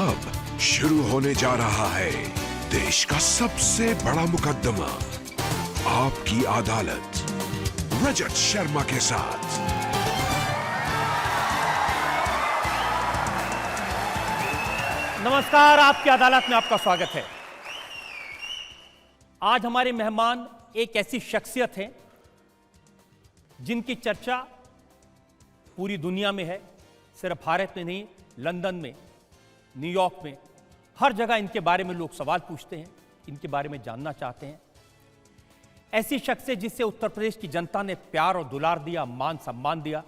अब शुरू होने जा रहा है देश का सबसे बड़ा मुकदमा, आपकी अदालत, रजत शर्मा के साथ। नमस्कार, आपकी अदालत में आपका स्वागत है। आज हमारे मेहमान एक ऐसी शख्सियत है जिनकी चर्चा पूरी दुनिया में है, सिर्फ भारत में नहीं, लंदन में, न्यूयॉर्क में, हर जगह इनके बारे में लोग सवाल पूछते हैं, इनके बारे में जानना चाहते हैं। ऐसी शख्सियत जिससे उत्तर प्रदेश की जनता ने प्यार और दुलार दिया, मान सम्मान दिया।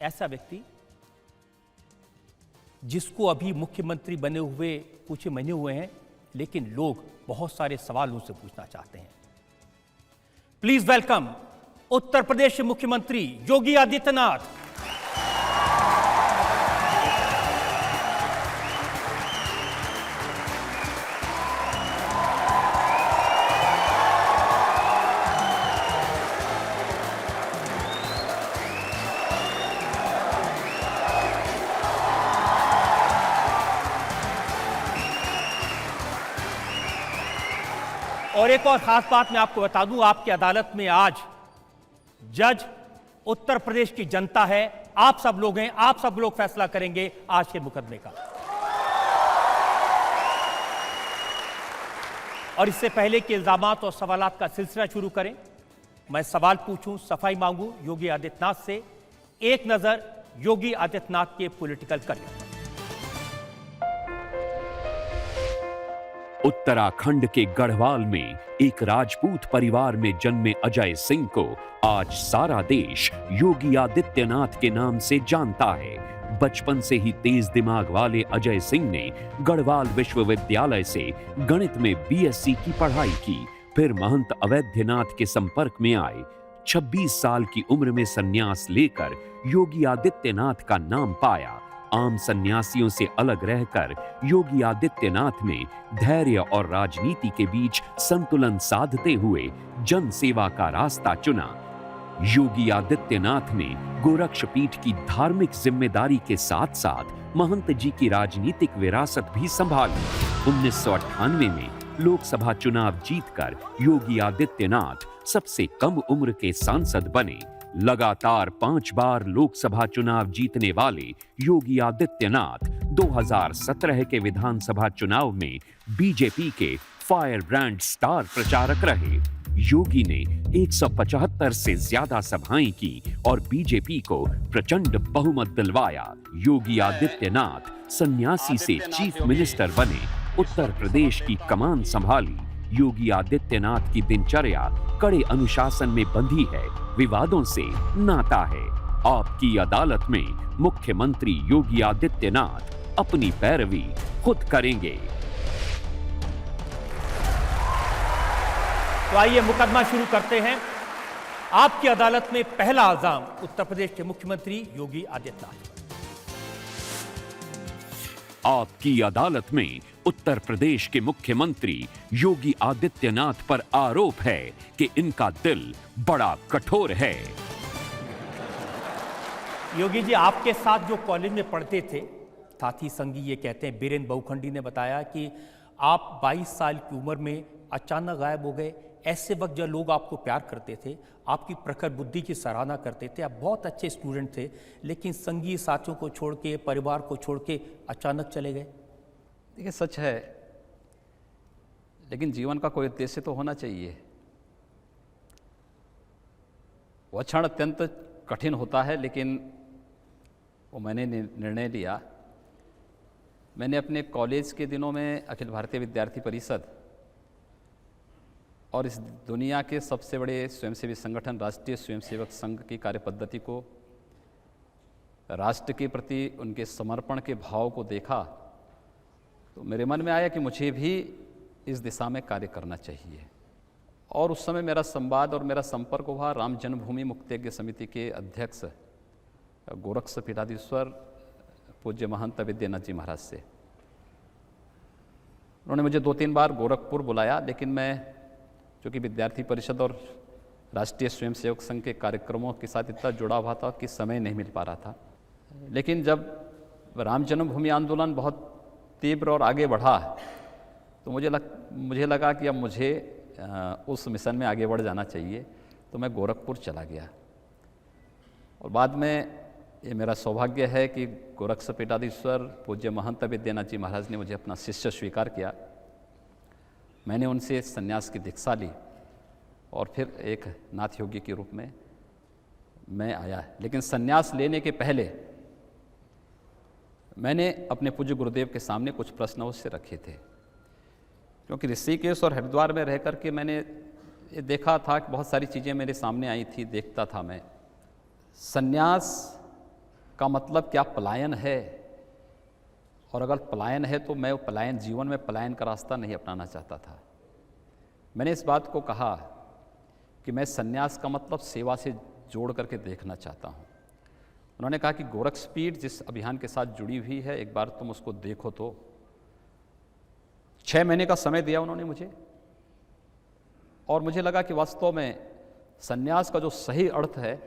ऐसा व्यक्ति जिसको अभी मुख्यमंत्री बने हुए कुछ महीने हुए हैं, लेकिन लोग बहुत सारे सवाल उनसे पूछना चाहते हैं। प्लीज वेलकम उत्तर प्रदेश के मुख्यमंत्री योगी आदित्यनाथ। और एक और खास बात मैं आपको बता दूं, आपकी अदालत में आज जज उत्तर प्रदेश की जनता है, आप सब लोग हैं, आप सब लोग फैसला करेंगे आज के मुकदमे का। और इससे पहले कि इल्जामात और सवालात का सिलसिला शुरू करें, मैं सवाल पूछूं, सफाई मांगूं योगी आदित्यनाथ से। एक नजर योगी आदित्यनाथ के पॉलिटिकल करियर। उत्तराखंड के गढ़वाल में एक राजपूत परिवार में जन्मे अजय सिंह को आज सारा देश योगी आदित्यनाथ के नाम से जानता है। बचपन से ही तेज दिमाग वाले अजय सिंह ने गढ़वाल विश्वविद्यालय से गणित में बीएससी की पढ़ाई की, फिर महंत अवैधनाथ के संपर्क में आए। 26 साल की उम्र में संन्यास लेकर योगी आदित्यनाथ का नाम पाया। आम सन्यासियों से अलग रहकर योगी आदित्यनाथ ने धैर्य और राजनीति के बीच संतुलन साधते हुए जन सेवा का रास्ता चुना। योगी आदित्यनाथ ने गोरक्षपीठ की धार्मिक जिम्मेदारी के साथ साथ महंत जी की राजनीतिक विरासत भी संभाली। 1998 में लोकसभा चुनाव जीतकर योगी आदित्यनाथ सबसे कम उम्र के सांसद बने। लगातार 5 बार लोकसभा चुनाव जीतने वाले योगी आदित्यनाथ 2017 के विधानसभा चुनाव में बीजेपी के फायर ब्रांड स्टार प्रचारक रहे। योगी ने 175 से ज्यादा सभाएं की और बीजेपी को प्रचंड बहुमत दिलवाया। योगी आदित्यनाथ सन्यासी से चीफ मिनिस्टर बने, उत्तर प्रदेश की कमान संभाली। योगी आदित्यनाथ की दिनचर्या कड़े अनुशासन में बंधी है, विवादों से नाता है। आपकी अदालत में मुख्यमंत्री योगी आदित्यनाथ अपनी पैरवी खुद करेंगे। तो आइए मुकदमा शुरू करते हैं। आपकी अदालत में पहला इल्जाम उत्तर प्रदेश के मुख्यमंत्री योगी आदित्यनाथ। आपकी अदालत में उत्तर प्रदेश के मुख्यमंत्री योगी आदित्यनाथ पर आरोप है कि इनका दिल बड़ा कठोर है। योगी जी, आपके साथ जो कॉलेज में पढ़ते थे साथी संगी, ये कहते हैं, बीरेन बहुखंडी ने बताया कि आप 22 साल की उम्र में अचानक गायब हो गए। ऐसे वक्त जब लोग आपको प्यार करते थे, आपकी प्रखर बुद्धि की सराहना करते थे, आप बहुत अच्छे स्टूडेंट थे, लेकिन संगी साथियों को छोड़ के, परिवार को छोड़ के अचानक चले गए। देखिए, सच है, लेकिन जीवन का कोई उद्देश्य तो होना चाहिए। वह क्षण अत्यंत कठिन होता है, लेकिन वो मैंने निर्णय लिया। मैंने अपने कॉलेज के दिनों में अखिल भारतीय विद्यार्थी परिषद और इस दुनिया के सबसे बड़े स्वयंसेवी संगठन राष्ट्रीय स्वयंसेवक संघ की कार्यपद्धति को, राष्ट्र के प्रति उनके समर्पण के भाव को देखा, तो मेरे मन में आया कि मुझे भी इस दिशा में कार्य करना चाहिए। और उस समय मेरा संवाद और मेरा संपर्क हुआ राम जन्मभूमि मुक्तयज्ञ समिति के अध्यक्ष गोरक्ष पीठाधीश्वर पूज्य महंत विद्यानाथ जी महाराज से। उन्होंने मुझे 2-3 बार गोरखपुर बुलाया, लेकिन मैं चूँकि विद्यार्थी परिषद और राष्ट्रीय स्वयंसेवक संघ के कार्यक्रमों के साथ इतना जुड़ा हुआ था कि समय नहीं मिल पा रहा था। लेकिन जब राम जन्मभूमि आंदोलन बहुत तीव्र और आगे बढ़ा तो मुझे लगा कि अब मुझे उस मिशन में आगे बढ़ जाना चाहिए, तो मैं गोरखपुर चला गया। और बाद में ये मेरा सौभाग्य है कि गोरक्ष पीठाधीश्वर पूज्य महंत विद्यानाथ जी महाराज ने मुझे अपना शिष्य स्वीकार किया। मैंने उनसे संन्यास की दीक्षा ली और फिर एक नाथ योगी के रूप में मैं आया। लेकिन संन्यास लेने के पहले मैंने अपने पूज्य गुरुदेव के सामने कुछ प्रश्न अवश्य रखे थे, क्योंकि ऋषिकेश और हरिद्वार में रह कर के मैंने ये देखा था कि बहुत सारी चीज़ें मेरे सामने आई थी, देखता था मैं। संन्यास का मतलब क्या पलायन है, और अगर पलायन है तो मैं पलायन जीवन में पलायन का रास्ता नहीं अपनाना चाहता था। मैंने इस बात को कहा कि मैं संन्यास का मतलब सेवा से जोड़ करके देखना चाहता हूँ। उन्होंने कहा कि गोरक्षपीठ जिस अभियान के साथ जुड़ी हुई है, एक बार तुम उसको देखो। तो 6 महीने का समय दिया उन्होंने मुझे, और मुझे लगा कि वास्तव में संन्यास का जो सही अर्थ है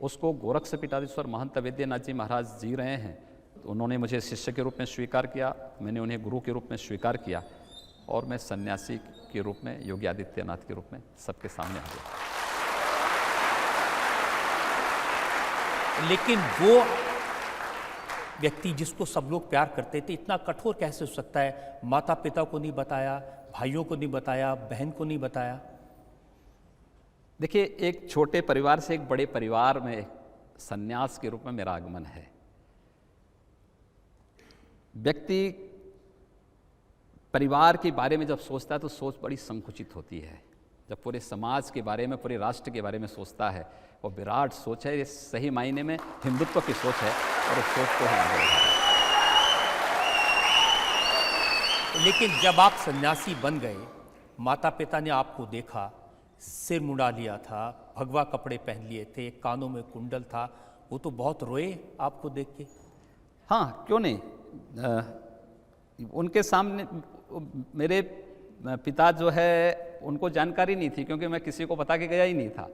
उसको गोरक्ष पीठाधीश्वर महंत विद्यानाथ जी महाराज जी रहे हैं। तो उन्होंने मुझे शिष्य के रूप में स्वीकार किया, मैंने उन्हें गुरु के रूप में स्वीकार किया, और मैं सन्यासी के रूप में, योगी आदित्यनाथ के रूप में सबके सामने आ गया। लेकिन वो व्यक्ति जिसको सब लोग प्यार करते थे इतना कठोर कैसे हो सकता है? माता पिता को नहीं बताया, भाइयों को नहीं बताया, बहन को नहीं बताया। देखिए, एक छोटे परिवार से एक बड़े परिवार में सन्यास के रूप में मेरा आगमन है। व्यक्ति परिवार के बारे में जब सोचता है तो सोच बड़ी संकुचित होती है। जब पूरे समाज के बारे में, पूरे राष्ट्र के बारे में सोचता है, वो विराट सोच है, ये सही मायने में हिंदुत्व की सोच है, और उस सोच को ही आगे बढ़ाना है। लेकिन जब आप सन्यासी बन गए, माता पिता ने आपको देखा, सिर मुड़ा लिया था, भगवा कपड़े पहन लिए थे, कानों में कुंडल था, वो तो बहुत रोए आपको देख के। हाँ, क्यों नहीं। उनके सामने मेरे पिता जो है उनको जानकारी नहीं थी, क्योंकि मैं किसी को बता के गया ही नहीं था।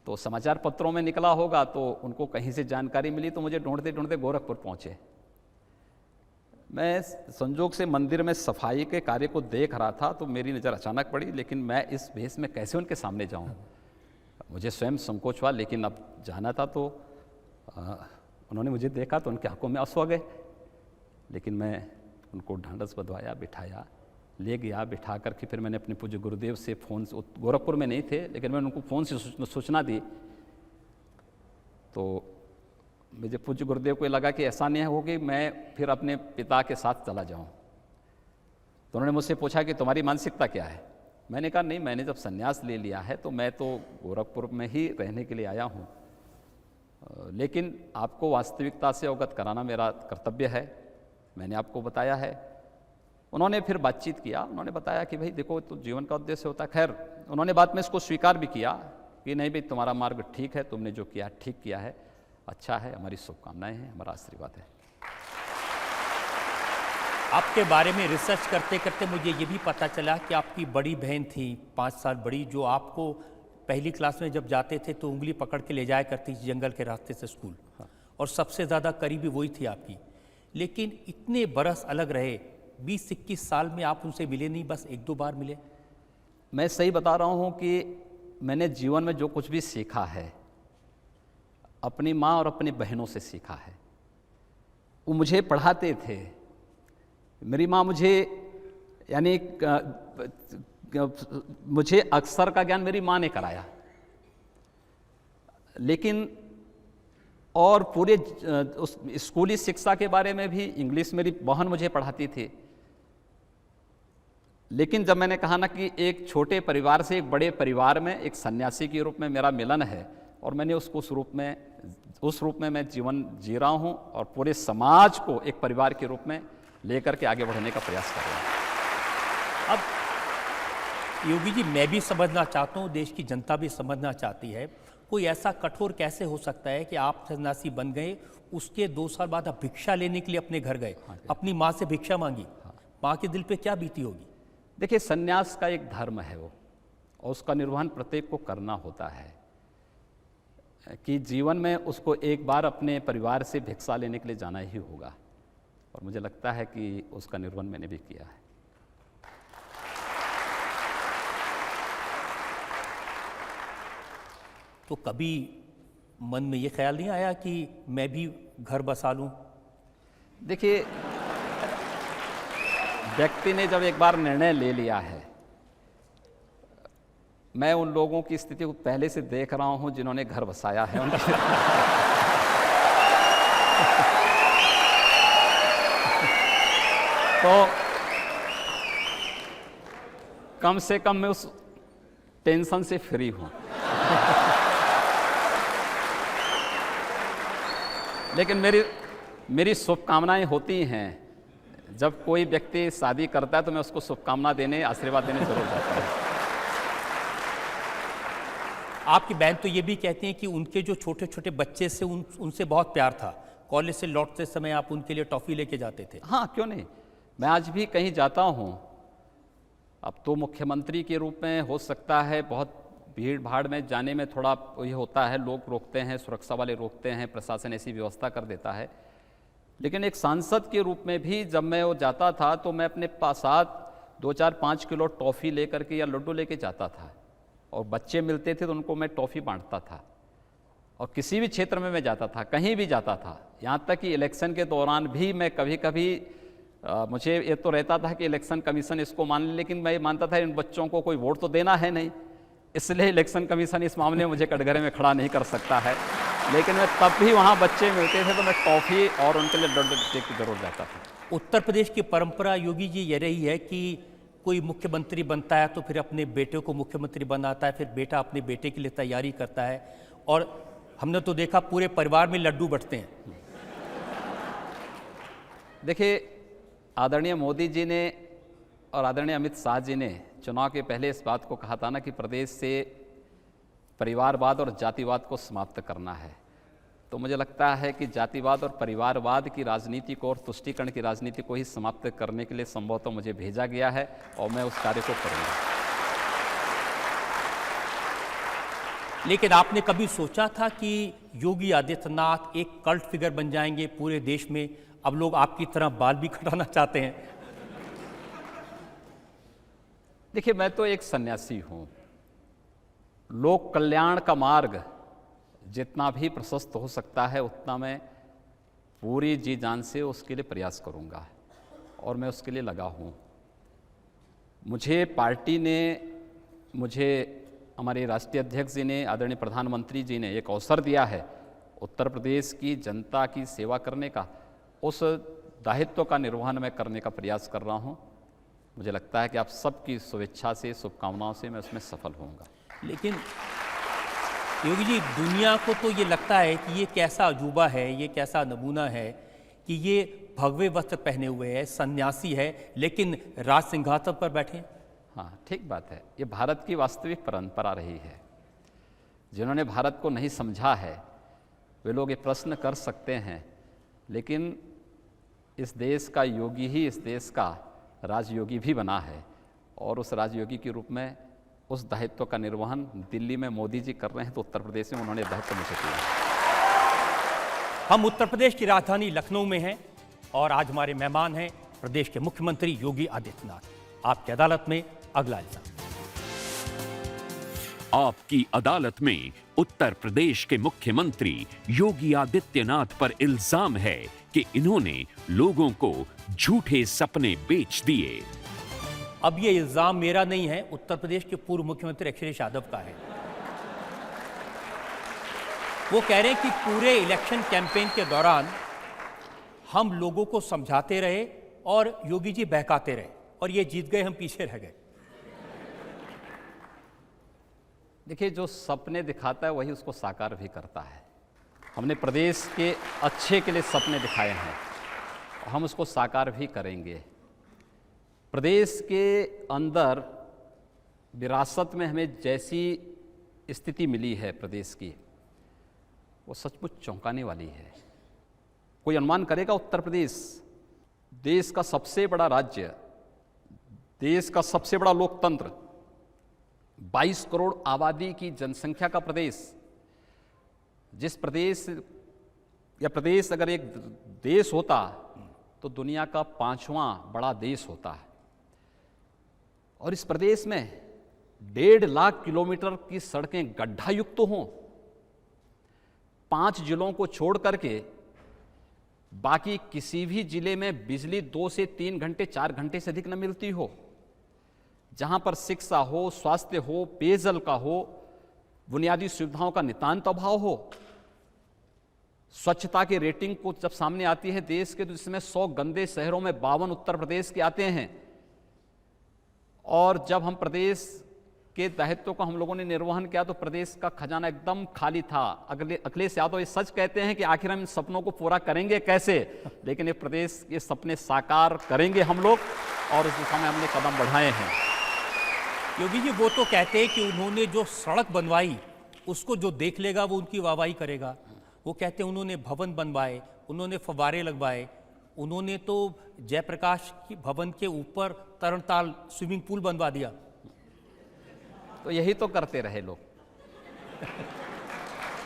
तो समाचार पत्रों में निकला होगा तो उनको कहीं से जानकारी मिली, तो मुझे ढूंढते ढूंढते गोरखपुर पहुंचे। मैं संजोग से मंदिर में सफाई के कार्य को देख रहा था तो मेरी नज़र अचानक पड़ी, लेकिन मैं इस भेष में कैसे उनके सामने जाऊं, मुझे स्वयं संकोच हुआ। लेकिन अब जाना था तो उन्होंने मुझे देखा तो उनकी आंखों में आंसू आ गए। लेकिन मैं उनको ढांढस बंधवाया, बिठाया, ले गया। बिठा करके फिर मैंने अपने पूज्य गुरुदेव से फ़ोन से, गोरखपुर में नहीं थे लेकिन मैंने उनको फ़ोन से सूचना दी। तो मुझे पूज्य गुरुदेव को लगा कि ऐसा नहीं हो कि मैं फिर अपने पिता के साथ चला जाऊं। तो उन्होंने मुझसे पूछा कि तुम्हारी मानसिकता क्या है। मैंने कहा नहीं, मैंने जब संन्यास ले लिया है तो मैं तो गोरखपुर में ही रहने के लिए आया हूं, लेकिन आपको वास्तविकता से अवगत कराना मेरा कर्तव्य है। मैंने आपको बताया है। उन्होंने फिर बातचीत किया, उन्होंने बताया कि भाई देखो, तो जीवन का उद्देश्य होता है। खैर, उन्होंने बाद में इसको स्वीकार भी किया कि नहीं भाई, तुम्हारा मार्ग ठीक है, तुमने जो किया ठीक किया है, अच्छा है, हमारी शुभकामनाएं हैं, हमारा आशीर्वाद है। आपके बारे में रिसर्च करते करते मुझे ये भी पता चला कि आपकी बड़ी बहन थी, 5 साल बड़ी, जो आपको पहली क्लास में जब जाते थे तो उंगली पकड़ के ले जाया करती थी जंगल के रास्ते से स्कूल। और सबसे ज़्यादा करीबी वही थी आपकी। लेकिन इतने बरस अलग रहे, 20-21 साल में आप उनसे मिले नहीं, बस 1-2 बार मिले। मैं सही बता रहा हूँ कि मैंने जीवन में जो कुछ भी सीखा है अपनी माँ और अपनी बहनों से सीखा है। वो मुझे पढ़ाते थे। मेरी माँ मुझे, यानी मुझे अक्षर का ज्ञान मेरी माँ ने कराया, लेकिन और पूरे उस स्कूली शिक्षा के बारे में भी इंग्लिश मेरी बहन मुझे पढ़ाती थी। लेकिन जब मैंने कहा ना कि एक छोटे परिवार से एक बड़े परिवार में एक सन्यासी के रूप में मेरा मिलन है, और मैंने उसको उस रूप में मैं जीवन जी रहा हूँ, और पूरे समाज को एक परिवार के रूप में लेकर के आगे बढ़ने का प्रयास कर रहा हूँ। अब योगी जी, मैं भी समझना चाहता हूँ, देश की जनता भी समझना चाहती है, कोई ऐसा कठोर कैसे हो सकता है कि आप सन्यासी बन गए, उसके 2 साल बाद आप भिक्षा लेने के लिए अपने घर गए, अपनी माँ से भिक्षा मांगी। माँ के दिल पे क्या बीती होगी? देखिए, सन्यास का एक धर्म है वो, और उसका निर्वहन प्रत्येक को करना होता है। कि जीवन में उसको एक बार अपने परिवार से भिक्षा लेने के लिए जाना ही होगा, और मुझे लगता है कि उसका निर्वहन मैंने भी किया है। तो कभी मन में ये ख्याल नहीं आया कि मैं भी घर बसा लूं? देखिए, व्यक्ति ने जब एक बार निर्णय ले लिया है, मैं उन लोगों की स्थिति को पहले से देख रहा हूं जिन्होंने घर बसाया है उनकी तो कम से कम मैं उस टेंशन से फ्री हूं। लेकिन मेरी शुभकामनाएं होती हैं, जब कोई व्यक्ति शादी करता है तो मैं उसको शुभकामना देने, आशीर्वाद देने जरूर जाता हूं। आपकी बहन तो ये भी कहती हैं कि उनके जो छोटे छोटे बच्चे से उनसे बहुत प्यार था। कॉलेज से लौटते समय आप उनके लिए टॉफ़ी लेके जाते थे। हाँ, क्यों नहीं, मैं आज भी कहीं जाता हूँ, अब तो मुख्यमंत्री के रूप में हो सकता है बहुत भीड़ भाड़ में जाने में थोड़ा ये होता है, लोग रोकते हैं, सुरक्षा वाले रोकते हैं, प्रशासन ऐसी व्यवस्था कर देता है, लेकिन एक सांसद के रूप में भी जब मैं वो जाता था तो मैं अपने साथ 2-4-5 किलो टॉफ़ी लेकर के या लड्डू लेके जाता था, और बच्चे मिलते थे तो उनको मैं टॉफ़ी बांटता था। और किसी भी क्षेत्र में मैं जाता था, कहीं भी जाता था, यहाँ तक कि इलेक्शन के दौरान भी मैं कभी कभी मुझे ये तो रहता था कि इलेक्शन कमीशन इसको मान ले, लेकिन मैं ये मानता था इन बच्चों को कोई वोट तो देना है नहीं, इसलिए इलेक्शन कमीशन इस मामले में मुझे कटघरे में खड़ा नहीं कर सकता है। लेकिन मैं तब भी वहाँ बच्चे मिलते थे तो मैं टॉफ़ी और उनके लिए लड्डू दे के जरूर जाता था। उत्तर प्रदेश की परंपरा योगी जी ये रही है कि कोई मुख्यमंत्री बनता है तो फिर अपने बेटे को मुख्यमंत्री बनाता है, फिर बेटा अपने बेटे के लिए तैयारी करता है, और हमने तो देखा पूरे परिवार में लड्डू बंटते हैं। देखिए, आदरणीय मोदी जी ने और आदरणीय अमित शाह जी ने चुनाव के पहले इस बात को कहा था ना कि प्रदेश से परिवारवाद और जातिवाद को समाप्त करना है। तो मुझे लगता है कि जातिवाद और परिवारवाद की राजनीति को और तुष्टीकरण की राजनीति को ही समाप्त करने के लिए संभवतः मुझे भेजा गया है, और मैं उस कार्य को करूँगा। लेकिन आपने कभी सोचा था कि योगी आदित्यनाथ एक कल्ट फिगर बन जाएंगे पूरे देश में? अब लोग आपकी तरह बाल भी कटाना चाहते हैं। देखिए, मैं तो एक सन्यासी हूँ, लोक कल्याण का मार्ग जितना भी प्रशस्त हो सकता है उतना मैं पूरी जी जान से उसके लिए प्रयास करूँगा, और मैं उसके लिए लगा हूँ। मुझे पार्टी ने, मुझे हमारे राष्ट्रीय अध्यक्ष जी ने, आदरणीय प्रधानमंत्री जी ने एक अवसर दिया है उत्तर प्रदेश की जनता की सेवा करने का। उस दायित्व का निर्वहन मैं करने का प्रयास कर रहा हूँ। मुझे लगता है कि आप सबकी शुभेच्छा से, शुभकामनाओं से मैं उसमें सफल होऊंगा। लेकिन योगी जी, दुनिया को तो ये लगता है कि ये कैसा अजूबा है, ये कैसा नमूना है कि ये भगवे वस्त्र पहने हुए है, सन्यासी है, लेकिन राज सिंहासन पर बैठे। हाँ, ठीक बात है। ये भारत की वास्तविक परंपरा रही है। जिन्होंने भारत को नहीं समझा है वे लोग ये प्रश्न कर सकते हैं, लेकिन इस देश का योगी ही इस देश का राजयोगी भी बना है, और उस राजयोगी के रूप में उस दायित्व का निर्वहन दिल्ली में मोदी जी कर रहे हैं, तो उत्तर प्रदेश में उन्होंने दायित्व मुझे किया। हम उत्तर प्रदेश की राजधानी लखनऊ में हैं, और आज हमारे मेहमान हैं प्रदेश के मुख्यमंत्री योगी आदित्यनाथ। आपकी अदालत में अगला इल्जाम। आपकी अदालत में उत्तर प्रदेश के मुख्यमंत्री योगी आदित्यनाथ पर इल्जाम है कि इन्होंने लोगों को झूठे सपने बेच दिए। अब ये इल्जाम मेरा नहीं है, उत्तर प्रदेश के पूर्व मुख्यमंत्री अखिलेश यादव का है। वो कह रहे हैं कि पूरे इलेक्शन कैंपेन के दौरान हम लोगों को समझाते रहे और योगी जी बहकाते रहे, और ये जीत गए, हम पीछे रह गए। देखिए, जो सपने दिखाता है वही उसको साकार भी करता है। हमने प्रदेश के अच्छे के लिए सपने दिखाए हैं, और हम उसको साकार भी करेंगे। प्रदेश के अंदर विरासत में हमें जैसी स्थिति मिली है प्रदेश की, वो सचमुच चौंकाने वाली है। कोई अनुमान करेगा उत्तर प्रदेश, देश का सबसे बड़ा राज्य, देश का सबसे बड़ा लोकतंत्र, 22 करोड़ आबादी की जनसंख्या का प्रदेश, जिस प्रदेश या प्रदेश अगर एक देश होता तो दुनिया का 5वां बड़ा देश होता है। और इस प्रदेश में 1.5 लाख किलोमीटर की सड़कें गड्ढा युक्त हों, 5 जिलों को छोड़ करके बाकी किसी भी जिले में बिजली 2 से 3 घंटे 4 घंटे से अधिक न मिलती हो, जहां पर शिक्षा हो, स्वास्थ्य हो, पेयजल का हो, बुनियादी सुविधाओं का नितांत अभाव हो, स्वच्छता की रेटिंग को जब सामने आती है देश के, तो जिसमें 100 गंदे शहरों में 52 उत्तर प्रदेश के आते हैं। और जब हम प्रदेश के दायित्व को हम लोगों ने निर्वहन किया तो प्रदेश का खजाना एकदम खाली था। अखिलेश यादव ये सच कहते हैं कि आखिर हम इन सपनों को पूरा करेंगे कैसे, लेकिन ये प्रदेश के सपने साकार करेंगे हम लोग, और उस दिशा में हमने कदम बढ़ाए हैं। योगी जी, वो तो कहते हैं कि उन्होंने जो सड़क बनवाई उसको जो देख लेगा वो उनकी वाहवाही करेगा। वो कहते हैं उन्होंने भवन बनवाए, उन्होंने फव्वारे लगवाए, उन्होंने तो जयप्रकाश की भवन के ऊपर तरणताल स्विमिंग पूल बनवा दिया। तो यही तो करते रहे लोग।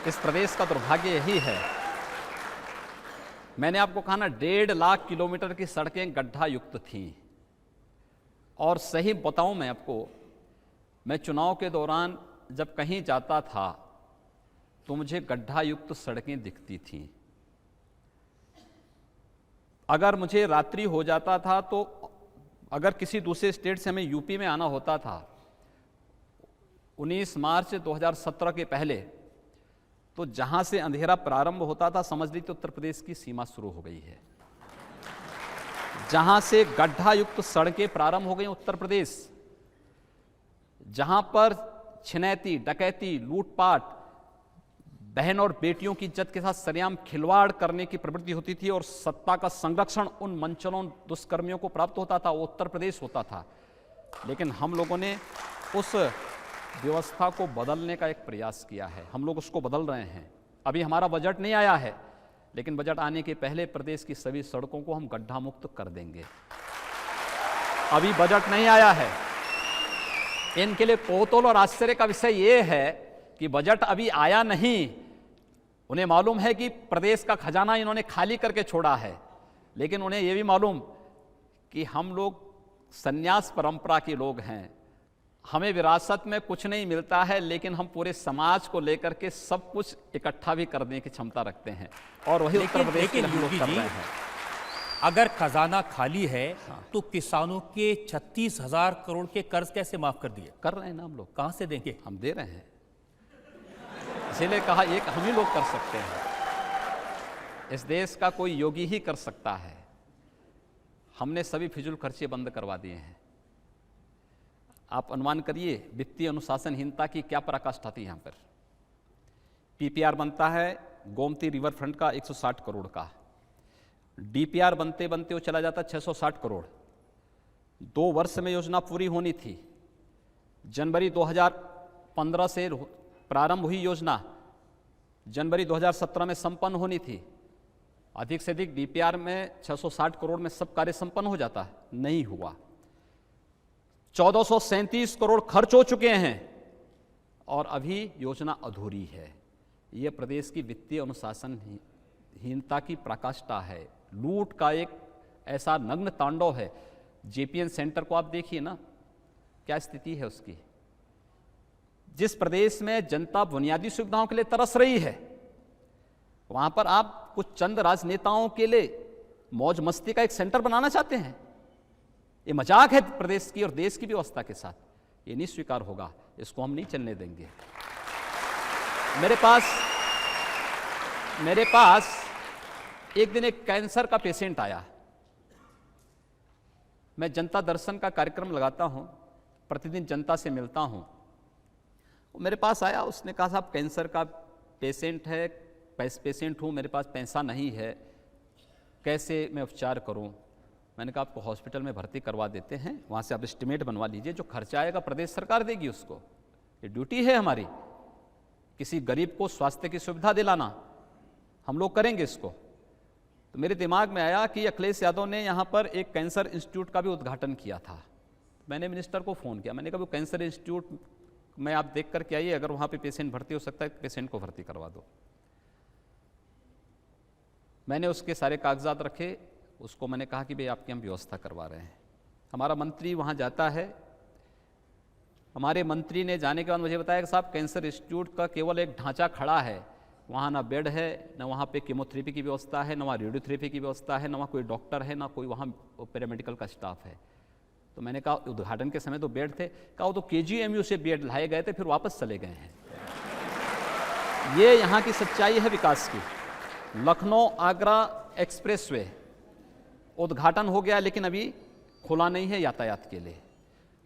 इस प्रदेश का दुर्भाग्य यही है। मैंने आपको कहा ना, 1.5 लाख किलोमीटर की सड़कें गड्ढा युक्त थीं। और सही बताऊं मैं आपको, मैं चुनाव के दौरान जब कहीं जाता था तो मुझे गड्ढा युक्त सड़कें दिखती थीं। अगर मुझे रात्रि हो जाता था तो अगर किसी दूसरे स्टेट से हमें यूपी में आना होता था 19 मार्च 2017 के पहले, तो जहां से अंधेरा प्रारंभ होता था समझ लीजिए उत्तर प्रदेश की सीमा शुरू हो गई है। जहां से गड्ढा युक्त सड़कें प्रारंभ हो गई उत्तर प्रदेश, जहां पर छिनैती, डकैती, लूटपाट, बहन और बेटियों की इज्जत के साथ सरेआम खिलवाड़ करने की प्रवृत्ति होती थी और सत्ता का संरक्षण उन मंचलों दुष्कर्मियों को प्राप्त होता था, वो उत्तर प्रदेश होता था। लेकिन हम लोगों ने उस व्यवस्था को बदलने का एक प्रयास किया है। हम लोग उसको बदल रहे हैं। अभी हमारा बजट नहीं आया है, लेकिन बजट आने के पहले प्रदेश की सभी सड़कों को हम गड्ढा मुक्त कर देंगे। अभी बजट नहीं आया है। इनके लिए कौतूहल और आश्चर्य का विषय यह है कि बजट अभी आया नहीं। उन्हें मालूम है कि प्रदेश का खजाना इन्होंने खाली करके छोड़ा है, लेकिन उन्हें यह भी मालूम कि हम लोग संन्यास परंपरा के लोग हैं। हमें विरासत में कुछ नहीं मिलता है, लेकिन हम पूरे समाज को लेकर के सब कुछ इकट्ठा भी करने की क्षमता रखते हैं, और वही उत्तर प्रदेश के हम लोग कर रहे हैं। अगर खजाना खाली है तो किसानों के 36,000 करोड़ के कर्ज कैसे माफ कर दिए? कर रहे हैं ना हम लोग। कहां से देंगे? हम दे रहे हैं। इसीलिए कहा एक हम ही लोग कर सकते हैं। इस देश का कोई योगी ही कर सकता है। हमने सभी फिजूल खर्चे बंद करवा दिए हैं। आप अनुमान करिए वित्तीय अनुशासनहीनता की क्या पराकाष्ठा थी। यहाँ पर पीपीआर बनता है गोमती रिवर फ्रंट का 160 करोड़ का, डीपीआर बनते बनते वो चला जाता 660 करोड़। 2 वर्ष में योजना पूरी होनी थी। जनवरी 2015 से प्रारंभ हुई योजना, जनवरी 2017 में संपन्न होनी थी। अधिक से अधिक डीपीआर में 660 करोड़ में सब कार्य संपन्न हो जाता, नहीं हुआ। 1437 करोड़ खर्च हो चुके हैं और अभी योजना अधूरी है। यह प्रदेश की वित्तीय अनुशासनहीनता की पराकाष्ठा है। लूट का एक ऐसा नग्न तांडव है। जेपीएन सेंटर को आप देखिए ना, क्या स्थिति है उसकी। जिस प्रदेश में जनता बुनियादी सुविधाओं के लिए तरस रही है, वहां पर आप कुछ चंद राजनेताओं के लिए मौज मस्ती का एक सेंटर बनाना चाहते हैं। ये मजाक है प्रदेश की और देश की व्यवस्था के साथ। ये नहीं स्वीकार होगा, इसको हम नहीं चलने देंगे। मेरे पास एक दिन एक कैंसर का पेशेंट आया। मैं जनता दर्शन का कार्यक्रम लगाता हूं, प्रतिदिन जनता से मिलता हूं। वो मेरे पास आया, उसने कहा साहब कैंसर का पेशेंट है, पेशेंट हूं, मेरे पास पैसा नहीं है, कैसे मैं उपचार करूं। मैंने कहा आपको हॉस्पिटल में भर्ती करवा देते हैं, वहाँ से आप एस्टिमेट बनवा लीजिए, जो खर्चा आएगा प्रदेश सरकार देगी उसको। ये ड्यूटी है हमारी, किसी गरीब को स्वास्थ्य की सुविधा दिलाना, हम लोग करेंगे इसको। तो मेरे दिमाग में आया कि अखिलेश यादव ने यहाँ पर एक कैंसर इंस्टीट्यूट का भी उद्घाटन किया था। मैंने मिनिस्टर को फ़ोन किया, मैंने कहा वो कैंसर इंस्टीट्यूट में आप देख करके आइए, अगर वहाँ पे पेशेंट भर्ती हो सकता है पेशेंट को भर्ती करवा दो। मैंने उसके सारे कागजात रखे, उसको मैंने कहा कि भाई आपकी हम व्यवस्था करवा रहे हैं। हमारा मंत्री वहाँ जाता है। हमारे मंत्री ने जाने के बाद मुझे बताया कि साहब कैंसर इंस्टीट्यूट का केवल एक ढांचा खड़ा है, वहाँ ना बेड है, ना वहाँ पे कीमोथेरेपी की व्यवस्था है, ना वहाँ रेडियोथेरेपी की व्यवस्था है, ना वहाँ कोई डॉक्टर है, ना कोई वहाँ पैरामेडिकल का स्टाफ है। तो मैंने कहा उद्घाटन के समय तो बेड थे। कहा वो तो KGMU से बेड लाए गए थे, फिर वापस चले गए हैं। ये यहाँ की सच्चाई है विकास की। लखनऊ आगरा एक्सप्रेसवे उद्घाटन हो गया, लेकिन अभी खुला नहीं है यातायात के लिए।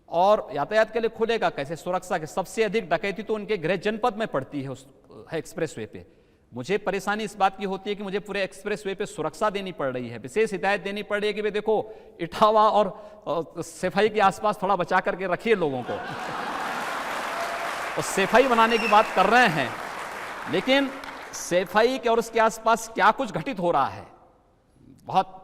और यातायात के लिए खुलेगा कैसे? सुरक्षा के सबसे अधिक डकैती तो उनके गृह जनपद में पड़ती है उस एक्सप्रेसवे पे। मुझे परेशानी इस बात की होती है कि मुझे पूरे एक्सप्रेसवे पे सुरक्षा देनी पड़ रही है, विशेष हिदायत देनी पड़ रही है कि भाई देखो इटावा और सफाई के आसपास थोड़ा बचा करके रखिए लोगों को। और सफाई बनाने की बात कर रहे हैं, लेकिन सफाई के और उसके आसपास क्या कुछ घटित हो रहा है, बहुत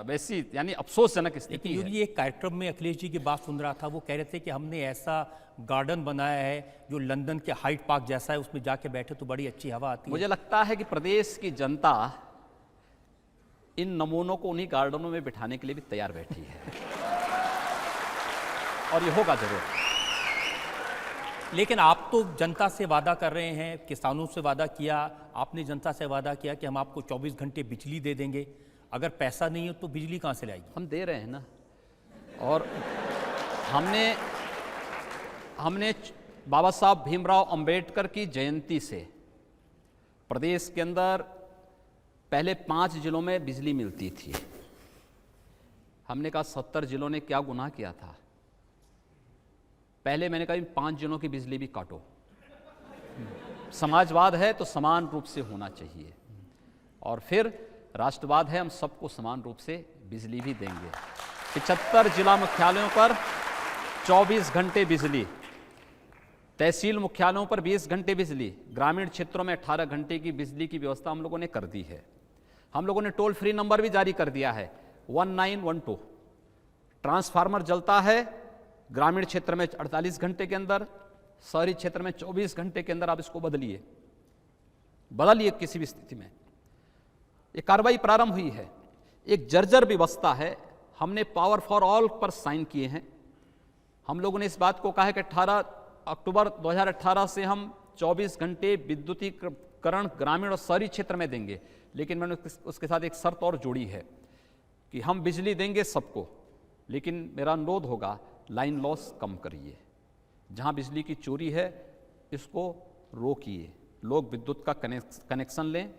वैसी यानी अफसोसजनक स्थिति है। ये एक कार्यक्रम में अखिलेश जी की बात सुन रहा था, वो कह रहे थे कि हमने ऐसा गार्डन बनाया है जो लंदन के हाइड पार्क जैसा है, उसमें जाके बैठे तो बड़ी अच्छी हवा आती है। मुझे लगता है कि प्रदेश की जनता इन नमूनों को उन्हीं गार्डनों में बिठाने के लिए भी तैयार बैठी है, और ये होगा जरूर। लेकिन आप तो जनता से वादा कर रहे हैं, किसानों से वादा किया, आपने जनता से वादा किया कि हम आपको 24 घंटे बिजली दे देंगे। अगर पैसा नहीं हो तो बिजली कहाँ से लाएगी? हम दे रहे हैं ना। और हमने बाबा साहब भीमराव अंबेडकर की जयंती से प्रदेश के अंदर पहले 5 जिलों में बिजली मिलती थी। हमने कहा 70 जिलों ने क्या गुनाह किया था। पहले मैंने कहा 5 जिलों की बिजली भी काटो। समाजवाद है तो समान रूप से होना चाहिए, और फिर राष्ट्रवाद है, हम सबको समान रूप से बिजली भी देंगे। 75 जिला मुख्यालयों पर 24 घंटे बिजली, तहसील मुख्यालयों पर 20 घंटे बिजली, ग्रामीण क्षेत्रों में 18 घंटे की बिजली की व्यवस्था हम लोगों ने कर दी है। हम लोगों ने टोल फ्री नंबर भी जारी कर दिया है 1912। ट्रांसफार्मर जलता है ग्रामीण क्षेत्र में 48 घंटे के अंदर, शहरी क्षेत्र में 24 घंटे के अंदर। आप इसको बदलिए किसी भी स्थिति में। ये कार्रवाई प्रारंभ हुई है। एक जर्जर व्यवस्था है, हमने पावर फॉर ऑल पर साइन किए हैं। हम लोगों ने इस बात को कहा है कि 18 अक्टूबर 2018 से हम 24 घंटे विद्युतीकरण ग्रामीण और शहरी क्षेत्र में देंगे, लेकिन मैंने उसके साथ एक शर्त और जोड़ी है कि हम बिजली देंगे सबको, लेकिन मेरा अनुरोध होगा लाइन लॉस कम करिए। जहां बिजली की चोरी है इसको रोकिए, लोग विद्युत का कनेक्शन लें।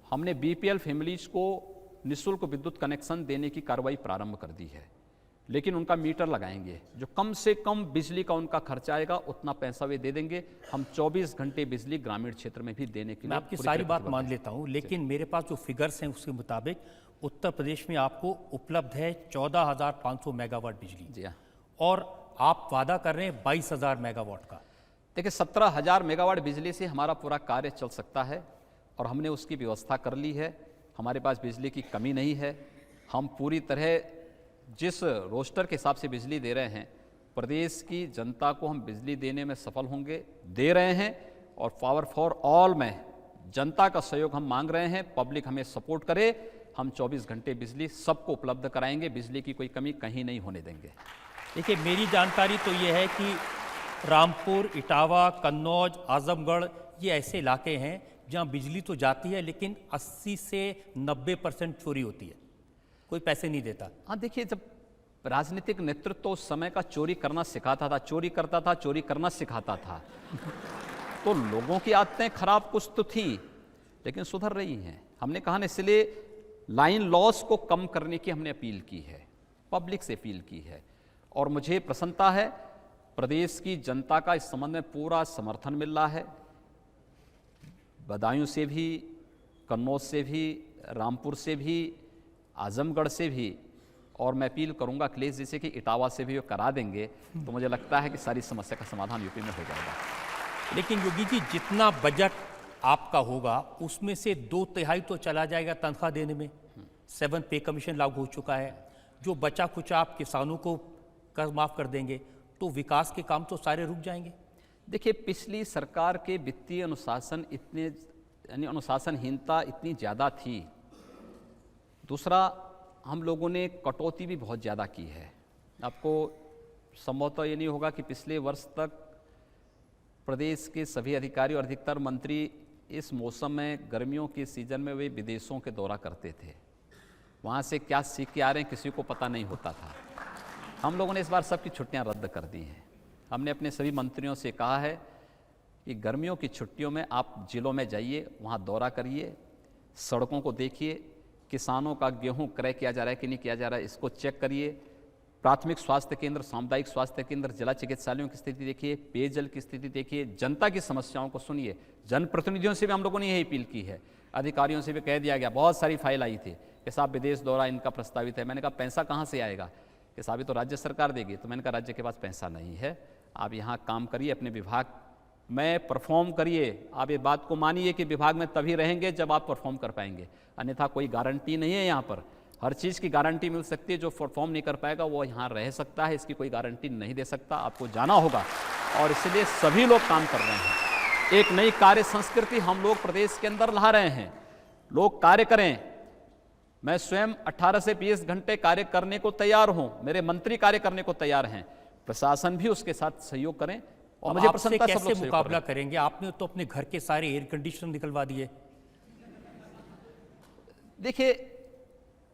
हमने BPL फैमिलीज को निःशुल्क विद्युत कनेक्शन देने की कार्रवाई प्रारंभ कर दी है, लेकिन उनका मीटर लगाएंगे। जो कम से कम बिजली का उनका खर्चा आएगा उतना पैसा वे दे देंगे। हम 24 घंटे बिजली ग्रामीण क्षेत्र में भी देने के लिए, मैं आपकी सारी बात मान लेता हूं, लेकिन मेरे पास जो फिगर्स हैं उसके मुताबिक उत्तर प्रदेश में आपको उपलब्ध है 14,500 मेगावाट बिजली। जी हाँ। और आप वादा कर रहे हैं 22,000 मेगावाट का। देखिए 17,000 मेगावाट बिजली से हमारा पूरा कार्य चल सकता है, और हमने उसकी व्यवस्था कर ली है। हमारे पास बिजली की कमी नहीं है। हम पूरी तरह जिस रोस्टर के हिसाब से बिजली दे रहे हैं, प्रदेश की जनता को हम बिजली देने में सफल होंगे, दे रहे हैं। और पावर फॉर ऑल में जनता का सहयोग हम मांग रहे हैं, पब्लिक हमें सपोर्ट करे। हम 24 घंटे बिजली सबको उपलब्ध कराएंगे, बिजली की कोई कमी कहीं नहीं होने देंगे। देखिए मेरी जानकारी तो ये है कि रामपुर, इटावा, कन्नौज, आजमगढ़ ये ऐसे इलाके हैं जहां बिजली तो जाती है लेकिन 80 से 90% चोरी होती है, कोई पैसे नहीं देता। हाँ देखिए, जब राजनीतिक नेतृत्व उस समय का चोरी करना सिखाता था, चोरी करता था, चोरी करना सिखाता था तो लोगों की आदतें खराब कुछ तो थी, लेकिन सुधर रही हैं। हमने कहा ना, इसलिए लाइन लॉस को कम करने की हमने अपील की है, पब्लिक से अपील की है। और मुझे प्रसन्नता है, प्रदेश की जनता का इस संबंध में पूरा समर्थन मिल रहा है। बदायूं से भी, कन्नौज से भी, रामपुर से भी, आजमगढ़ से भी, और मैं अपील करूंगा अखिलेश जी से कि इटावा से भी वो करा देंगे, तो मुझे लगता है कि सारी समस्या का समाधान यूपी में हो जाएगा। लेकिन योगी जी, जितना बजट आपका होगा उसमें से 2/3 तो चला जाएगा तनख्वाह देने में। 7 पे कमीशन लागू हो चुका है। जो बचा कुछ आप किसानों को कर्ज माफ कर देंगे तो विकास के काम तो सारे रुक जाएंगे। देखिए, पिछली सरकार के वित्तीय अनुशासन इतने यानी अनुशासनहीनता इतनी ज़्यादा थी दूसरा, हम लोगों ने कटौती भी बहुत ज़्यादा की है। आपको संभवतः ये नहीं होगा कि पिछले वर्ष तक प्रदेश के सभी अधिकारी और अधिकतर मंत्री इस मौसम में, गर्मियों के सीज़न में वे विदेशों के दौरा करते थे। वहाँ से क्या सीख के आ रहे हैं किसी को पता नहीं होता था। हम लोगों ने इस बार सबकी छुट्टियाँ रद्द कर दी हैं। हमने अपने सभी मंत्रियों से कहा है कि गर्मियों की छुट्टियों में आप जिलों में जाइए, वहाँ दौरा करिए, सड़कों को देखिए, किसानों का गेहूं क्रय किया जा रहा है कि नहीं किया जा रहा है इसको चेक करिए, प्राथमिक स्वास्थ्य केंद्र, सामुदायिक स्वास्थ्य केंद्र, जिला चिकित्सालयों की स्थिति देखिए, पेयजल की स्थिति देखिए, जनता की समस्याओं को सुनिए। जनप्रतिनिधियों से भी हम लोगों ने यही अपील की है, अधिकारियों से भी कह दिया गया। बहुत सारी फाइल आई थी कि साहब विदेश दौरा इनका प्रस्तावित है। मैंने कहा पैसा कहाँ से आएगा? कि साहब ये तो राज्य सरकार देगी। तो मैंने कहा राज्य के पास पैसा नहीं है, आप यहाँ काम करिए, अपने विभाग में परफॉर्म करिए। आप ये बात को मानिए कि विभाग में तभी रहेंगे जब आप परफॉर्म कर पाएंगे, अन्यथा कोई गारंटी नहीं है। यहाँ पर हर चीज़ की गारंटी मिल सकती है, जो परफॉर्म नहीं कर पाएगा वो यहाँ रह सकता है, इसकी कोई गारंटी नहीं दे सकता। आपको जाना होगा और इसलिए सभी लोग काम कर रहे हैं। एक नई कार्य संस्कृति हम लोग प्रदेश के अंदर ला रहे हैं। लोग कार्य करें। मैं स्वयं 18 से 20 घंटे कार्य करने को तैयार हूं, मेरे मंत्री कार्य करने को तैयार हैं, प्रशासन भी उसके साथ सहयोग करें। और मुझे प्रसन्नता सब लोग कैसे मुकाबला करेंगे? आपने तो अपने घर के सारे एयर कंडीशनर निकलवा दिए। देखिए,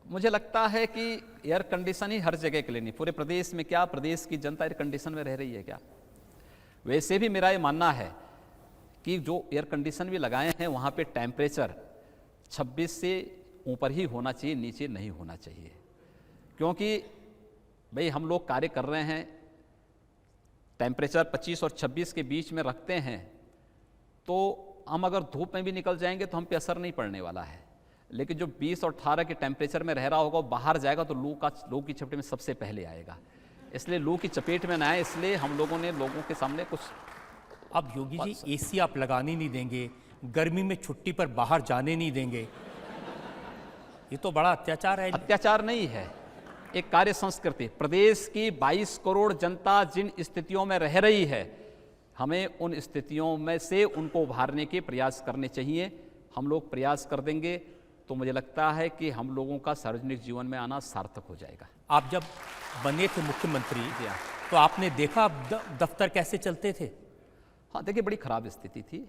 मुझे लगता है कि एयर कंडीशन ही हर जगह के लिए नहीं, पूरे प्रदेश में क्या प्रदेश की जनता एयर कंडीशन में रह रही है क्या? वैसे भी मेरा ये मानना है कि जो एयर कंडीशन भी लगाए हैं वहाँ पे टेम्परेचर 26 से ऊपर ही होना चाहिए, नीचे नहीं होना चाहिए। क्योंकि भाई हम लोग कार्य कर रहे हैं, टेम्परेचर 25 और 26 के बीच में रखते हैं, तो हम अगर धूप में भी निकल जाएंगे तो हम पे असर नहीं पड़ने वाला है। लेकिन जो 20 और 18 के टेम्परेचर में रह रहा होगा, बाहर जाएगा तो लू की चपेट में सबसे पहले आएगा। इसलिए लू की चपेट में ना आए, इसलिए हम लोगों ने लोगों के सामने कुछ। अब योगी जी एसी आप लगाने नहीं देंगे, गर्मी में छुट्टी पर बाहर जाने नहीं देंगे, ये तो बड़ा अत्याचार है। अत्याचार नहीं है, एक कार्य संस्कृति। प्रदेश की 22 करोड़ जनता जिन स्थितियों में रह रही है, हमें उन स्थितियों में से उनको उभारने के प्रयास करने चाहिए। हम लोग प्रयास कर देंगे तो मुझे लगता है कि हम लोगों का सार्वजनिक जीवन में आना सार्थक हो जाएगा। आप जब बने थे मुख्यमंत्री तो आपने देखा दफ्तर कैसे चलते थे? हाँ, देखिए बड़ी खराब स्थिति थी।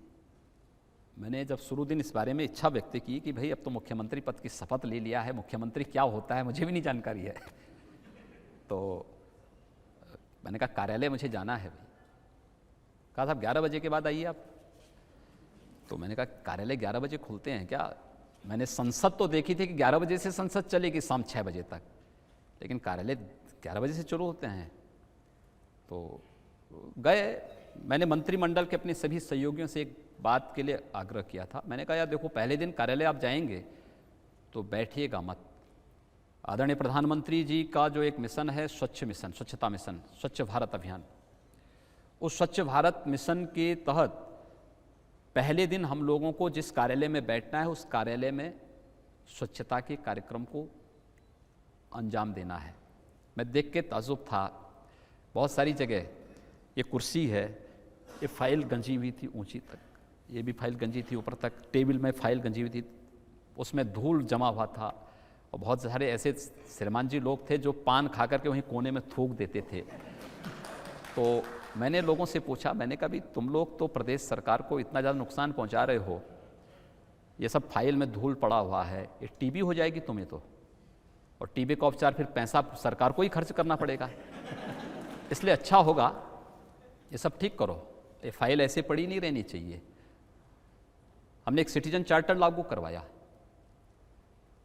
मैंने जब शुरू दिन इस बारे में इच्छा व्यक्त की कि भाई अब तो मुख्यमंत्री पद की शपथ ले लिया है, मुख्यमंत्री क्या होता है मुझे भी नहीं जानकारी है, तो मैंने कहा कार्यालय मुझे जाना है भाई। कहा साहब 11 बजे के बाद आइए आप। तो मैंने कहा कार्यालय 11 बजे खुलते हैं क्या? मैंने संसद तो देखी थी कि 11 बजे से संसद चलेगी शाम 6 बजे तक, लेकिन कार्यालय 11 बजे से शुरू होते हैं। तो गए, मैंने मंत्रिमंडल के अपने सभी सहयोगियों से एक बात के लिए आग्रह किया था। मैंने कहा यार देखो, पहले दिन कार्यालय आप जाएंगे तो बैठिएगा मत। आदरणीय प्रधानमंत्री जी का जो एक मिशन है, स्वच्छ मिशन, स्वच्छता मिशन, स्वच्छ भारत अभियान, उस स्वच्छ भारत मिशन के तहत पहले दिन हम लोगों को जिस कार्यालय में बैठना है, उस कार्यालय में स्वच्छता के कार्यक्रम को अंजाम देना है। मैं देख के ताज्जुब था, बहुत सारी जगह ये कुर्सी है, ये फाइल गंजी हुई थी ऊंची तक, ये भी फाइल गंजी थी ऊपर तक, टेबल में फाइल गंजी हुई थी, उसमें धूल जमा हुआ था, और बहुत सारे ऐसे श्रीमान जी लोग थे जो पान खा करके वहीं कोने में थूक देते थे। तो मैंने लोगों से पूछा, मैंने कहा भी तुम लोग तो प्रदेश सरकार को इतना ज़्यादा नुकसान पहुंचा रहे हो, ये सब फाइल में धूल पड़ा हुआ है, ये टीबी हो जाएगी तुम्हें तो, और टीबी का उपचार फिर पैसा सरकार को ही खर्च करना पड़ेगा, इसलिए अच्छा होगा ये सब ठीक करो, ये फाइल ऐसे पड़ी नहीं रहनी चाहिए। हमने एक सिटीजन चार्टर लागू करवाया।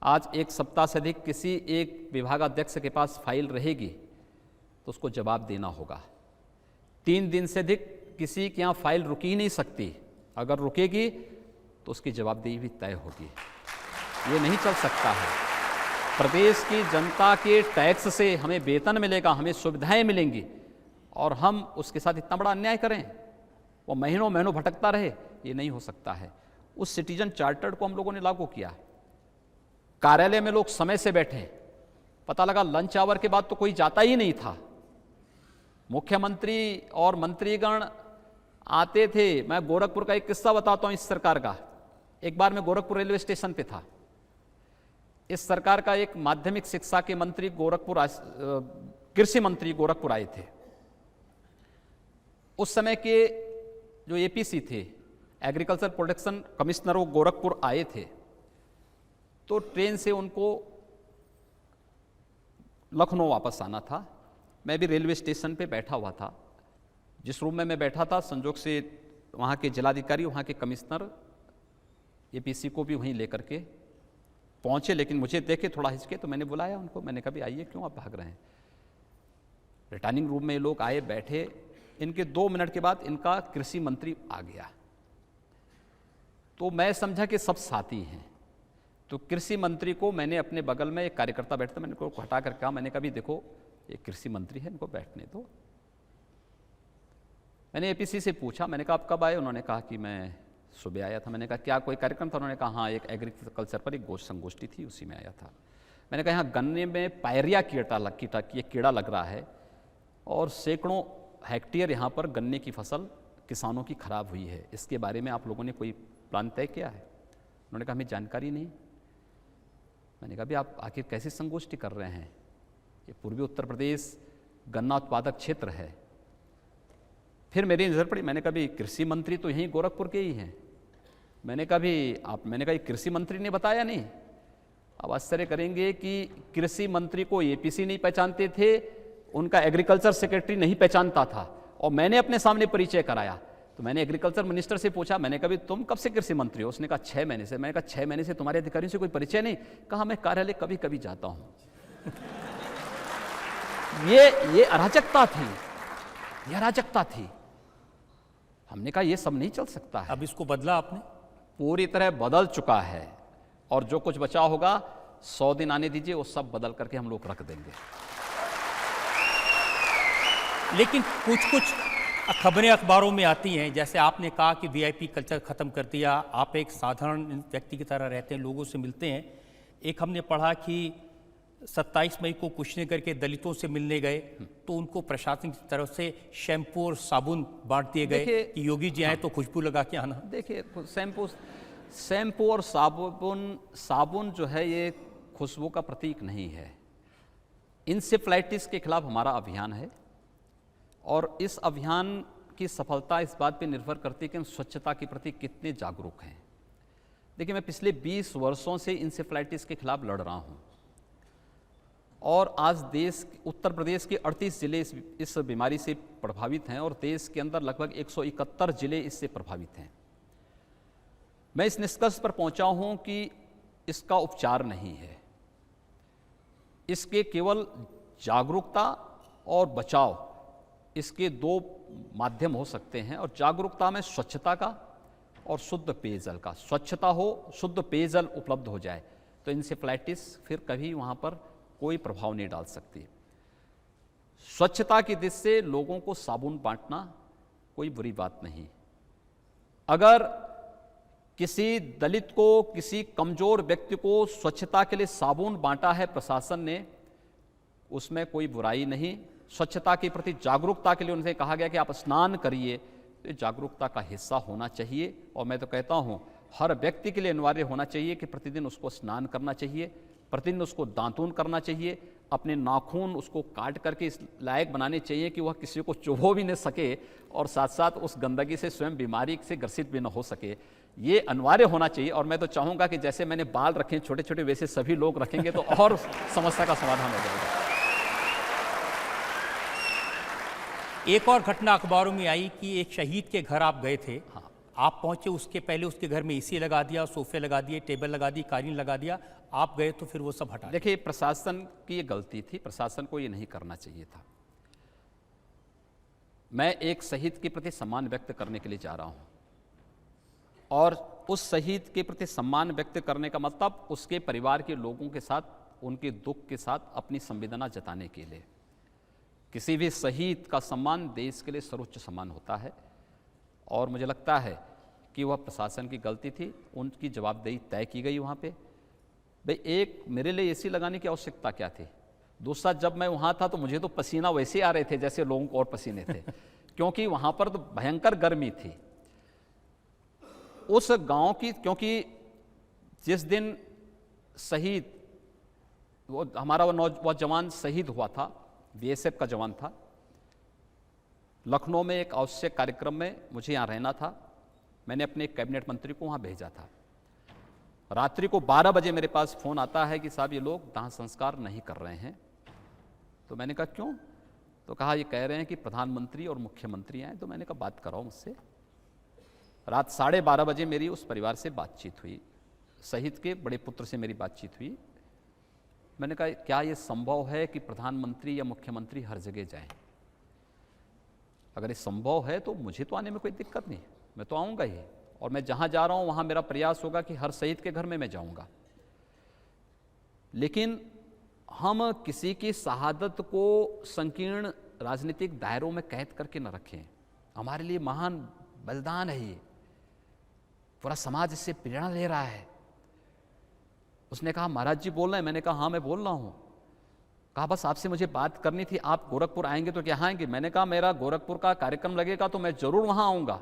आज एक सप्ताह से अधिक किसी एक विभागाध्यक्ष के पास फाइल रहेगी तो उसको जवाब देना होगा। 3 दिन से अधिक किसी के यहाँ फाइल रुकी ही नहीं सकती, अगर रुकेगी तो उसकी जवाबदेही भी तय होगी। ये नहीं चल सकता है। प्रदेश की जनता के टैक्स से हमें वेतन मिलेगा, हमें सुविधाएं मिलेंगी, और हम उसके साथ इतना बड़ा अन्याय करें, वो महीनों महीनों भटकता रहे, ये नहीं हो सकता है। उस सिटीजन चार्टर को हम लोगों ने लागू किया। कार्यालय में लोग समय से बैठे, पता लगा लंच आवर के बाद तो कोई जाता ही नहीं था। मुख्यमंत्री और मंत्रीगण आते थे। मैं गोरखपुर का एक किस्सा बताता हूं इस सरकार का। एक बार मैं गोरखपुर रेलवे स्टेशन पे था, इस सरकार का एक माध्यमिक शिक्षा के मंत्री कृषि मंत्री गोरखपुर आए थे। उस समय के जो एपीसी थे, एग्रीकल्चर प्रोडक्शन कमिश्नर, वो गोरखपुर आए थे। तो ट्रेन से उनको लखनऊ वापस आना था। मैं भी रेलवे स्टेशन पे बैठा हुआ था। जिस रूम में मैं बैठा था, संजोग से वहाँ के जिलाधिकारी, वहाँ के कमिश्नर एपीसी को भी वहीं लेकर के पहुँचे, लेकिन मुझे देखे थोड़ा हिचके, तो मैंने बुलाया उनको। मैंने कहा, आइए, क्यों आप भाग रहे हैं? रिटर्निंग रूम में ये लोग आए, बैठे। इनके 2 मिनट के बाद इनका कृषि मंत्री आ गया। तो मैं समझा कि सब साथी हैं। तो कृषि मंत्री को मैंने अपने बगल में एक कार्यकर्ता बैठता, मैंने को हटा कर कहा, मैंने कहा, भी देखो, ये कृषि मंत्री है, इनको बैठने दो। मैंने एपीसी से पूछा, मैंने कहा, आप कब आए? उन्होंने कहा कि मैं सुबह आया था। मैंने कहा, क्या कोई कार्यक्रम था? उन्होंने कहा, हाँ, एक एग्रीकल्चर पर एक संगोष्ठी थी, उसी में आया था। मैंने कहा, यहाँ गन्ने में पायरिया कीड़ा लग रहा है और सैकड़ों हेक्टेयर यहाँ पर गन्ने की फसल किसानों की खराब हुई है। इसके बारे में आप लोगों ने कोई प्लान तय किया है? उन्होंने कहा, हमें जानकारी नहीं। मैंने कहा, भी आप आखिर कैसी संगोष्ठी कर रहे हैं? ये पूर्वी उत्तर प्रदेश गन्ना उत्पादक क्षेत्र है। फिर मेरी नज़र पड़ी, मैंने कहा, भी कृषि मंत्री तो यहीं गोरखपुर के ही हैं। मैंने कहा, मैंने कहा, कृषि मंत्री ने बताया नहीं? अब आश्चर्य करेंगे कि कृषि मंत्री को एपीसी नहीं पहचानते थे, उनका एग्रीकल्चर सेक्रेटरी नहीं पहचानता था, और मैंने अपने सामने परिचय कराया। तो मैंने एग्रीकल्चर मिनिस्टर से पूछा, मैंने कहा, तुम कब से कृषि मंत्री हो? उसने कहा, 6 महीने से। मैंने कहा, 6 महीने से तुम्हारे अधिकारियों से कोई परिचय नहीं? कहा, मैं कार्यालय कभी कभी जाता हूं। ये अराजकता थी, ये अराजकता थी। हमने कहा, ये सब नहीं चल सकता है। अब इसको बदला आपने? पूरी तरह बदल चुका है, और जो कुछ बचा होगा 100 दिन आने दीजिए, वो सब बदल करके हम लोग रख देंगे। लेकिन कुछ खबरें अखबारों में आती हैं, जैसे आपने कहा कि वीआईपी कल्चर खत्म कर दिया, आप एक साधारण व्यक्ति की तरह रहते हैं, लोगों से मिलते हैं। एक हमने पढ़ा कि 27 मई को कुशीनगर के दलितों से मिलने गए, तो उनको प्रशासन की तरफ से शैम्पू और साबुन बांट दिए गए कि योगी जी आए तो खुशबू लगा के आना। देखिए, शैम्पू और साबुन जो है, ये खुशबू का प्रतीक नहीं है। इंसेफ्लाइटिस के खिलाफ हमारा अभियान है, और इस अभियान की सफलता इस बात पे निर्भर करती है कि हम स्वच्छता के प्रति कितने जागरूक हैं। देखिए, मैं पिछले 20 वर्षों से इंसेफ्लाइटिस के खिलाफ लड़ रहा हूं, और आज उत्तर प्रदेश के 38 जिले इस बीमारी से प्रभावित हैं, और देश के अंदर लगभग 171 जिले इससे प्रभावित हैं। मैं इस निष्कर्ष पर पहुंचा हूं कि इसका उपचार नहीं है। इसके केवल जागरूकता और बचाव, इसके 2 माध्यम हो सकते हैं। और जागरूकता में स्वच्छता का और शुद्ध पेयजल का। स्वच्छता हो, शुद्ध पेयजल उपलब्ध हो जाए, तो इंसेफ्लाइटिस फिर कभी वहाँ पर कोई प्रभाव नहीं डाल सकती। स्वच्छता की दृष्टि से लोगों को साबुन बांटना कोई बुरी बात नहीं। अगर किसी दलित को, किसी कमजोर व्यक्ति को स्वच्छता के लिए साबुन बांटा है प्रशासन ने, उसमें कोई बुराई नहीं। स्वच्छता के प्रति जागरूकता के लिए उनसे कहा गया कि आप स्नान करिए, तो जागरूकता का हिस्सा होना चाहिए। और मैं तो कहता हूं, हर व्यक्ति के लिए अनिवार्य होना चाहिए कि प्रतिदिन उसको स्नान करना चाहिए, प्रतिदिन उसको दांतून करना चाहिए, अपने नाखून उसको काट करके इस लायक बनाने चाहिए कि वह किसी को चुभो भी न सके, और साथ साथ उस गंदगी से स्वयं बीमारी से ग्रसित भी न हो सके। ये अनिवार्य होना चाहिए। और मैं तो चाहूँगा कि जैसे मैंने बाल रखे छोटे छोटे, वैसे सभी लोग रखेंगे तो और समस्या का समाधान हो जाएगा। एक और घटना अखबारों में आई कि एक शहीद के घर आप गए थे। हाँ। आप पहुंचे, उसके पहले उसके घर में एसी लगा दिया, सोफे लगा दिए, टेबल लगा दी, कालीन लगा दिया। आप गए तो फिर वो सब हटा। देखिए, प्रशासन की ये गलती थी, प्रशासन को ये नहीं करना चाहिए था। मैं एक शहीद के प्रति सम्मान व्यक्त करने के लिए जा रहा हूं, और उस शहीद के प्रति सम्मान व्यक्त करने का मतलब उसके परिवार के लोगों के साथ, उनके दुख के साथ अपनी संवेदना जताने के लिए। किसी भी शहीद का सम्मान देश के लिए सर्वोच्च सम्मान होता है, और मुझे लगता है कि वह प्रशासन की गलती थी, उनकी जवाबदेही तय की गई वहाँ पे। भाई, एक मेरे लिए एसी लगाने की आवश्यकता क्या थी? दूसरा, जब मैं वहाँ था तो मुझे तो पसीना वैसे आ रहे थे जैसे लोगों को और पसीने थे, क्योंकि वहाँ पर तो भयंकर गर्मी थी उस गांव की। क्योंकि जिस दिन शहीद वो हमारा वो जवान शहीद हुआ था, बीएसएफ का जवान था। लखनऊ में एक आवश्यक कार्यक्रम में मुझे यहाँ रहना था। मैंने अपने एक कैबिनेट मंत्री को वहाँ भेजा था। रात्रि को 12 बजे मेरे पास फ़ोन आता है कि साहब ये लोग दाह संस्कार नहीं कर रहे हैं। तो मैंने कहा क्यों? तो कहा ये कह रहे हैं कि प्रधानमंत्री और मुख्यमंत्री आए। तो मैंने कहा बात कराओ मुझसे। रात 12:30 बजे मेरी उस परिवार से बातचीत हुई, शहीद के बड़े पुत्र से मेरी बातचीत हुई। मैंने कहा क्या ये संभव है कि प्रधानमंत्री या मुख्यमंत्री हर जगह जाएं? अगर ये संभव है तो मुझे तो आने में कोई दिक्कत नहीं, मैं तो आऊँगा ही। और मैं जहाँ जा रहा हूँ वहाँ मेरा प्रयास होगा कि हर शहीद के घर में मैं जाऊँगा। लेकिन हम किसी की शहादत को संकीर्ण राजनीतिक दायरों में कैद करके न रखें। हमारे लिए महान बलिदान है ये, पूरा समाज इससे प्रेरणा ले रहा है। उसने कहा महाराज जी बोल रहे हैं? मैंने कहा हाँ मैं बोल रहा हूँ। कहा बस आपसे मुझे बात करनी थी, आप गोरखपुर आएंगे तो क्या आएंगे? मैंने कहा मेरा गोरखपुर का कार्यक्रम लगेगा तो मैं जरूर वहाँ आऊँगा।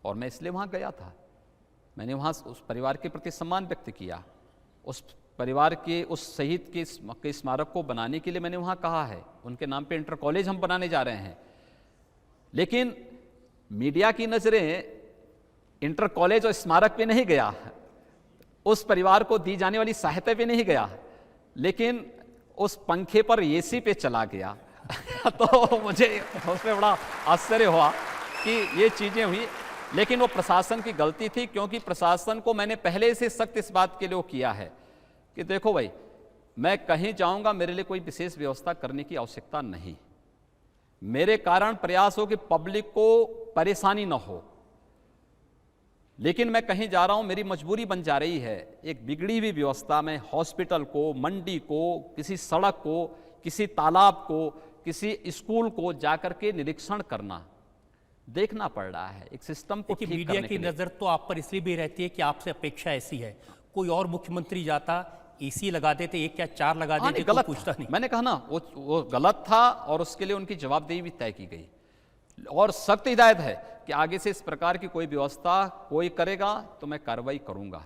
और मैं इसलिए वहाँ गया था। मैंने वहाँ उस परिवार के प्रति सम्मान व्यक्त किया। उस परिवार के उस शहीद के स्मारक को बनाने के लिए मैंने वहाँ कहा है, उनके नाम पे इंटर कॉलेज हम बनाने जा रहे हैं। लेकिन मीडिया की नज़रें इंटर कॉलेज और स्मारक पे नहीं गया, उस परिवार को दी जाने वाली सहायता पे नहीं गया, लेकिन उस पंखे पर एसी पे चला गया। तो मुझे उसमें बड़ा आश्चर्य हुआ कि ये चीज़ें हुई। लेकिन वो प्रशासन की गलती थी, क्योंकि प्रशासन को मैंने पहले से सख्त इस बात के लिए किया है कि देखो भाई, मैं कहीं जाऊंगा मेरे लिए कोई विशेष व्यवस्था करने की आवश्यकता नहीं। मेरे कारण प्रयास हो कि पब्लिक को परेशानी ना हो। लेकिन मैं कहीं जा रहा हूं, मेरी मजबूरी बन जा रही है एक बिगड़ी हुई व्यवस्था में हॉस्पिटल को, मंडी को, किसी सड़क को, किसी तालाब को, किसी स्कूल को जाकर के निरीक्षण करना, देखना पड़ रहा है एक सिस्टम को ठीक मीडिया की नजर तो आप पर इसलिए भी रहती है कि आपसे अपेक्षा ऐसी है। कोई और मुख्यमंत्री जाता, एसी लगा देते, एक क्या 4 लगा देते, गलत पूछता नहीं। मैंने कहा ना वो गलत था और उसके लिए उनकी जवाबदेही भी तय की गई। और सख्त हिदायत है कि आगे से इस प्रकार की कोई व्यवस्था कोई करेगा तो मैं कार्रवाई करूंगा,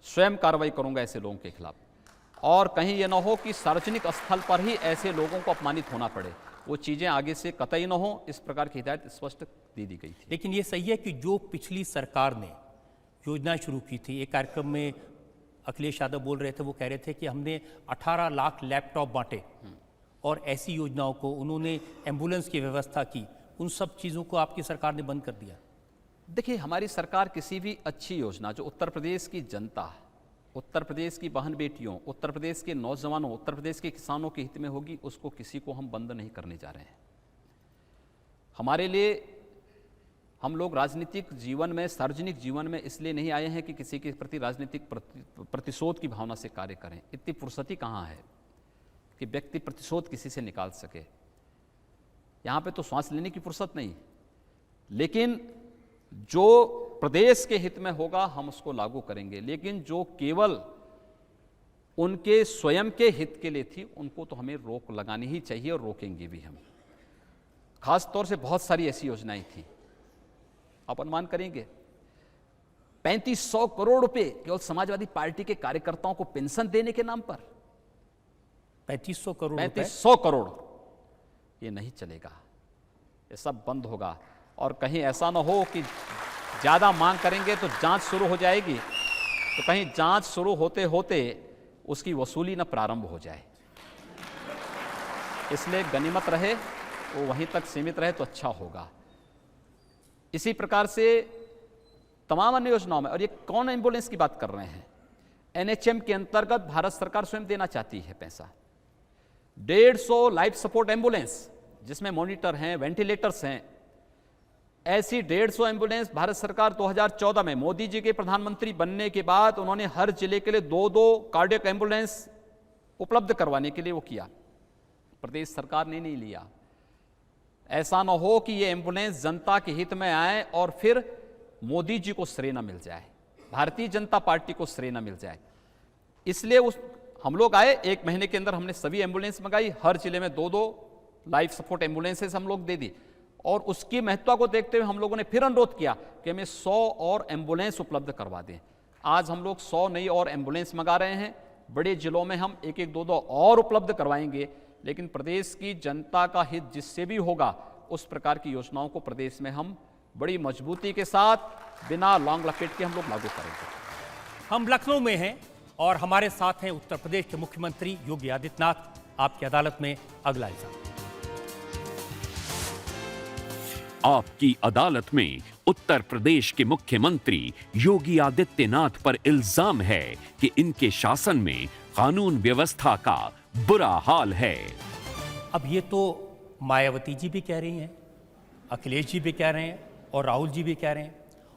स्वयं कार्रवाई करूंगा ऐसे लोगों के खिलाफ। और कहीं ये ना हो कि सार्वजनिक स्थल पर ही ऐसे लोगों को अपमानित होना पड़े, वो चीज़ें आगे से कतई न हो, इस प्रकार की हिदायत स्पष्ट दी गई थी। लेकिन ये सही है कि जो पिछली सरकार ने योजना शुरू की थी, एक कार्यक्रम में अखिलेश यादव बोल रहे थे, वो कह रहे थे कि हमने 18 लाख लैपटॉप बांटे और ऐसी योजनाओं को उन्होंने एम्बुलेंस की व्यवस्था की, उन सब चीज़ों को आपकी सरकार ने बंद कर दिया। देखिए, हमारी सरकार किसी भी अच्छी योजना जो उत्तर प्रदेश की जनता, उत्तर प्रदेश की बहन बेटियों, उत्तर प्रदेश के नौजवानों, उत्तर प्रदेश के किसानों के हित में होगी, उसको किसी को हम बंद नहीं करने जा रहे हैं। हमारे लिए हम लोग राजनीतिक जीवन में, सार्वजनिक जीवन में इसलिए नहीं आए हैं कि किसी के प्रति राजनीतिक प्रतिशोध की भावना से कार्य करें। इतनी फुर्सती कहाँ है कि व्यक्ति प्रतिशोध किसी से निकाल सके। यहाँ पे तो श्वास लेने की फुर्सत नहीं, लेकिन जो प्रदेश के हित में होगा हम उसको लागू करेंगे। लेकिन जो केवल उनके स्वयं के हित के लिए थी, उनको तो हमें रोक लगानी ही चाहिए और रोकेंगे भी हम। खास तौर से बहुत सारी ऐसी योजनाएं थी, आप अनुमान करेंगे 3500 करोड़ रुपए केवल समाजवादी पार्टी के कार्यकर्ताओं को पेंशन देने के नाम पर। 3500 करोड़ 3500 करोड़, ये नहीं चलेगा, ये सब बंद होगा। और कहीं ऐसा ना हो कि ज्यादा मांग करेंगे तो जांच शुरू हो जाएगी, तो कहीं जांच शुरू होते होते उसकी वसूली न प्रारंभ हो जाए। इसलिए गनीमत रहे, वो वहीं तक सीमित रहे तो अच्छा होगा। इसी प्रकार से तमाम अन्य योजनाओं में, और ये कौन एम्बुलेंस की बात कर रहे हैं, एनएचएम के अंतर्गत भारत सरकार स्वयं देना चाहती है पैसा। 150 लाइफ सपोर्ट एम्बुलेंस जिसमें मॉनिटर हैं, वेंटिलेटर्स हैं, ऐसी 150 एम्बुलेंस भारत सरकार 2014 में मोदी जी के प्रधानमंत्री बनने के बाद उन्होंने हर जिले के लिए 2-2 कार्डियक एम्बुलेंस उपलब्ध करवाने के लिए वो किया। प्रदेश सरकार ने नहीं लिया। ऐसा न हो कि ये एम्बुलेंस जनता के हित में आए और फिर मोदी जी को श्रेय न मिल जाए, भारतीय जनता पार्टी को श्रेय न मिल जाए। इसलिए हम लोग आए, 1 महीने के अंदर हमने सभी एम्बुलेंस मंगाई, हर जिले में 2-2 लाइफ सपोर्ट एम्बुलेंसेस हम लोग दे दी। और उसकी महत्ता को देखते हुए हम लोगों ने फिर अनुरोध किया कि हमें 100 और एम्बुलेंस उपलब्ध करवा दें। आज हम लोग 100 नई और एम्बुलेंस मंगा रहे हैं। बड़े जिलों में हम एक एक दो दो और उपलब्ध करवाएंगे, लेकिन प्रदेश की जनता का हित जिससे भी होगा उस प्रकार की योजनाओं को प्रदेश में हम बड़ी मजबूती के साथ बिना लॉन्ग लपेट के हम लोग लागू करेंगे। हम लखनऊ में हैं और हमारे साथ हैं उत्तर प्रदेश के मुख्यमंत्री योगी आदित्यनाथ। आपकी अदालत में अगला इल्जाम। आपकी अदालत में उत्तर प्रदेश के मुख्यमंत्री योगी आदित्यनाथ पर इल्जाम है कि इनके शासन में कानून व्यवस्था का बुरा हाल है। अब ये तो मायावती जी भी कह रही हैं, अखिलेश जी भी कह रहे हैं और राहुल जी भी कह रहे हैं,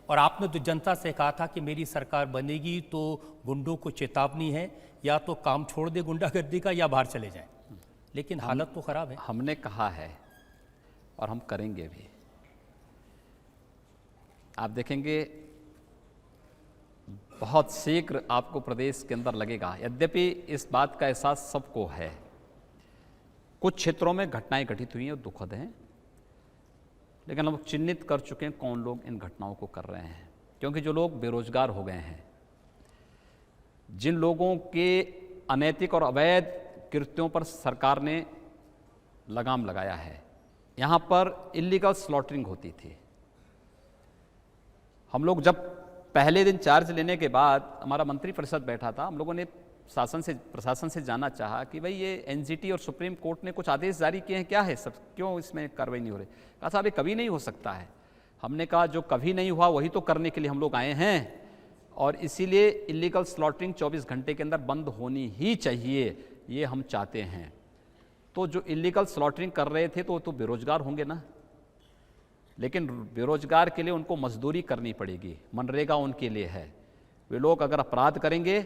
और आपने तो जनता से कहा था कि मेरी सरकार बनेगी तो गुंडों को चेतावनी है, या तो काम छोड़ दे गुंडागर्दी का या बाहर चले जाएं। लेकिन हालत तो खराब है। हमने कहा है और हम करेंगे भी। आप देखेंगे बहुत शीघ्र आपको प्रदेश के अंदर लगेगा। यद्यपि इस बात का एहसास सबको है, कुछ क्षेत्रों में घटनाएं घटित हुई हैं, दुखद हैं, लेकिन हम चिन्हित कर चुके हैं कौन लोग इन घटनाओं को कर रहे हैं। क्योंकि जो लोग बेरोजगार हो गए हैं, जिन लोगों के अनैतिक और अवैध कृत्यों पर सरकार ने लगाम लगाया है, यहाँ पर इलीगल स्लॉटरिंग होती थी। हम लोग जब पहले दिन चार्ज लेने के बाद हमारा मंत्री परिषद बैठा था, हम लोगों ने प्रशासन से जानना चाहा कि भाई ये एनजीटी और सुप्रीम कोर्ट ने कुछ आदेश जारी किए हैं, क्या है सब, क्यों इसमें कार्रवाई नहीं हो रही? कहा साहब ये कभी नहीं हो सकता है। हमने कहा जो कभी नहीं हुआ वही तो करने के लिए हम लोग आए हैं, और इसीलिए इलीगल स्लॉटरिंग 24 घंटे के अंदर बंद होनी ही चाहिए, ये हम चाहते हैं। तो जो इलीगल स्लॉटरिंग कर रहे थे तो बेरोजगार होंगे ना, लेकिन बेरोजगार के लिए उनको मजदूरी करनी पड़ेगी, मनरेगा उनके लिए है। वे लोग अगर अपराध करेंगे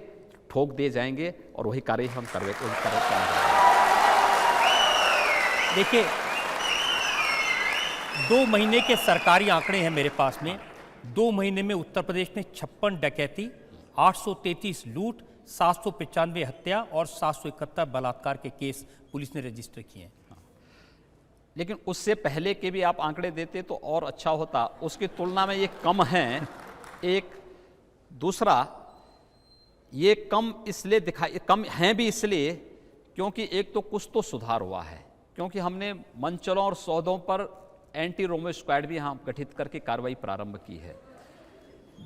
ठोक दिए जाएंगे और वही कार्य हम करेंगे। देखिए 2 महीने के सरकारी आंकड़े हैं मेरे पास में। 2 महीने में उत्तर प्रदेश में 56 डकैती, 833 लूट, 795 हत्या और 771 बलात्कार के केस पुलिस ने रजिस्टर किए हैं। लेकिन उससे पहले के भी आप आंकड़े देते तो और अच्छा होता, उसकी तुलना में ये कम हैं। एक दूसरा, ये कम इसलिए कम हैं भी इसलिए क्योंकि एक तो कुछ तो सुधार हुआ है, क्योंकि हमने मंचलों और सौदों पर एंटी रोमो स्क्वाड भी यहाँ गठित करके कार्रवाई प्रारंभ की है।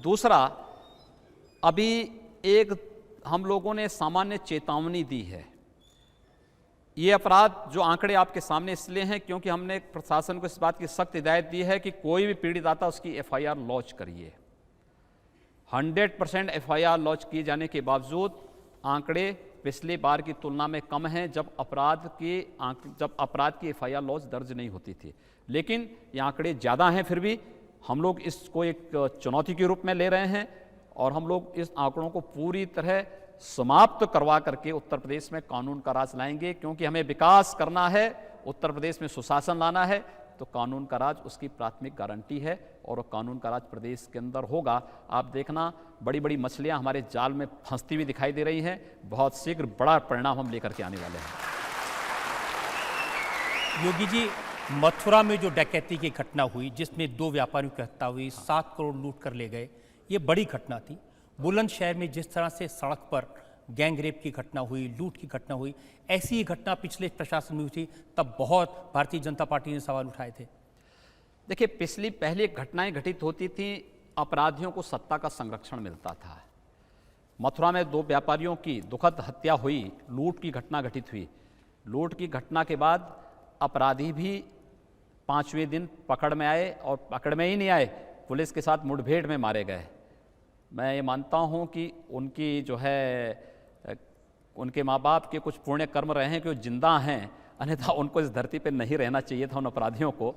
दूसरा, अभी एक हम लोगों ने सामान्य चेतावनी दी है। ये अपराध जो आंकड़े आपके सामने इसलिए हैं क्योंकि हमने प्रशासन को इस बात की सख्त हिदायत दी है कि कोई भी पीड़ित आता उसकी एफआईआर लॉन्च करिए। 100% एफआईआर लॉन्च किए जाने के बावजूद आंकड़े पिछली बार की तुलना में कम हैं, जब अपराध की एफआईआर लॉन्च दर्ज नहीं होती थी। लेकिन ये आंकड़े ज़्यादा हैं, फिर भी हम लोग इसको एक चुनौती के रूप में ले रहे हैं और हम लोग इस आंकड़ों को पूरी तरह समाप्त करवा करके उत्तर प्रदेश में कानून का राज लाएंगे। क्योंकि हमें विकास करना है, उत्तर प्रदेश में सुशासन लाना है, तो कानून का राज उसकी प्राथमिक गारंटी है और कानून का राज प्रदेश के अंदर होगा। आप देखना बड़ी बड़ी मछलियां हमारे जाल में फंसती हुई दिखाई दे रही हैं। बहुत शीघ्र बड़ा परिणाम हम लेकर के आने वाले हैं। योगी जी, मथुरा में जो डकैती की घटना हुई जिसमें 2 व्यापारियों की हत्या हुई, 7 करोड़ लूट कर ले गए, ये बड़ी घटना थी। बुलंदशहर में जिस तरह से सड़क पर गैंग रेप की घटना हुई, लूट की घटना हुई, ऐसी ही घटना पिछले प्रशासन में हुई थी, तब बहुत भारतीय जनता पार्टी ने सवाल उठाए थे। देखिए, पहले घटनाएं घटित होती थी, अपराधियों को सत्ता का संरक्षण मिलता था। मथुरा में 2 व्यापारियों की दुखद हत्या हुई, लूट की घटना घटित हुई। लूट की घटना के बाद अपराधी भी 5वें दिन पकड़ में आए, और पकड़ में ही नहीं आए, पुलिस के साथ मुठभेड़ में मारे गए। मैं ये मानता हूँ कि उनकी जो है उनके माँ बाप के कुछ पुण्य कर्म रहे हैं कि वो जिंदा हैं, अन्यथा उनको इस धरती पर नहीं रहना चाहिए था उन अपराधियों को।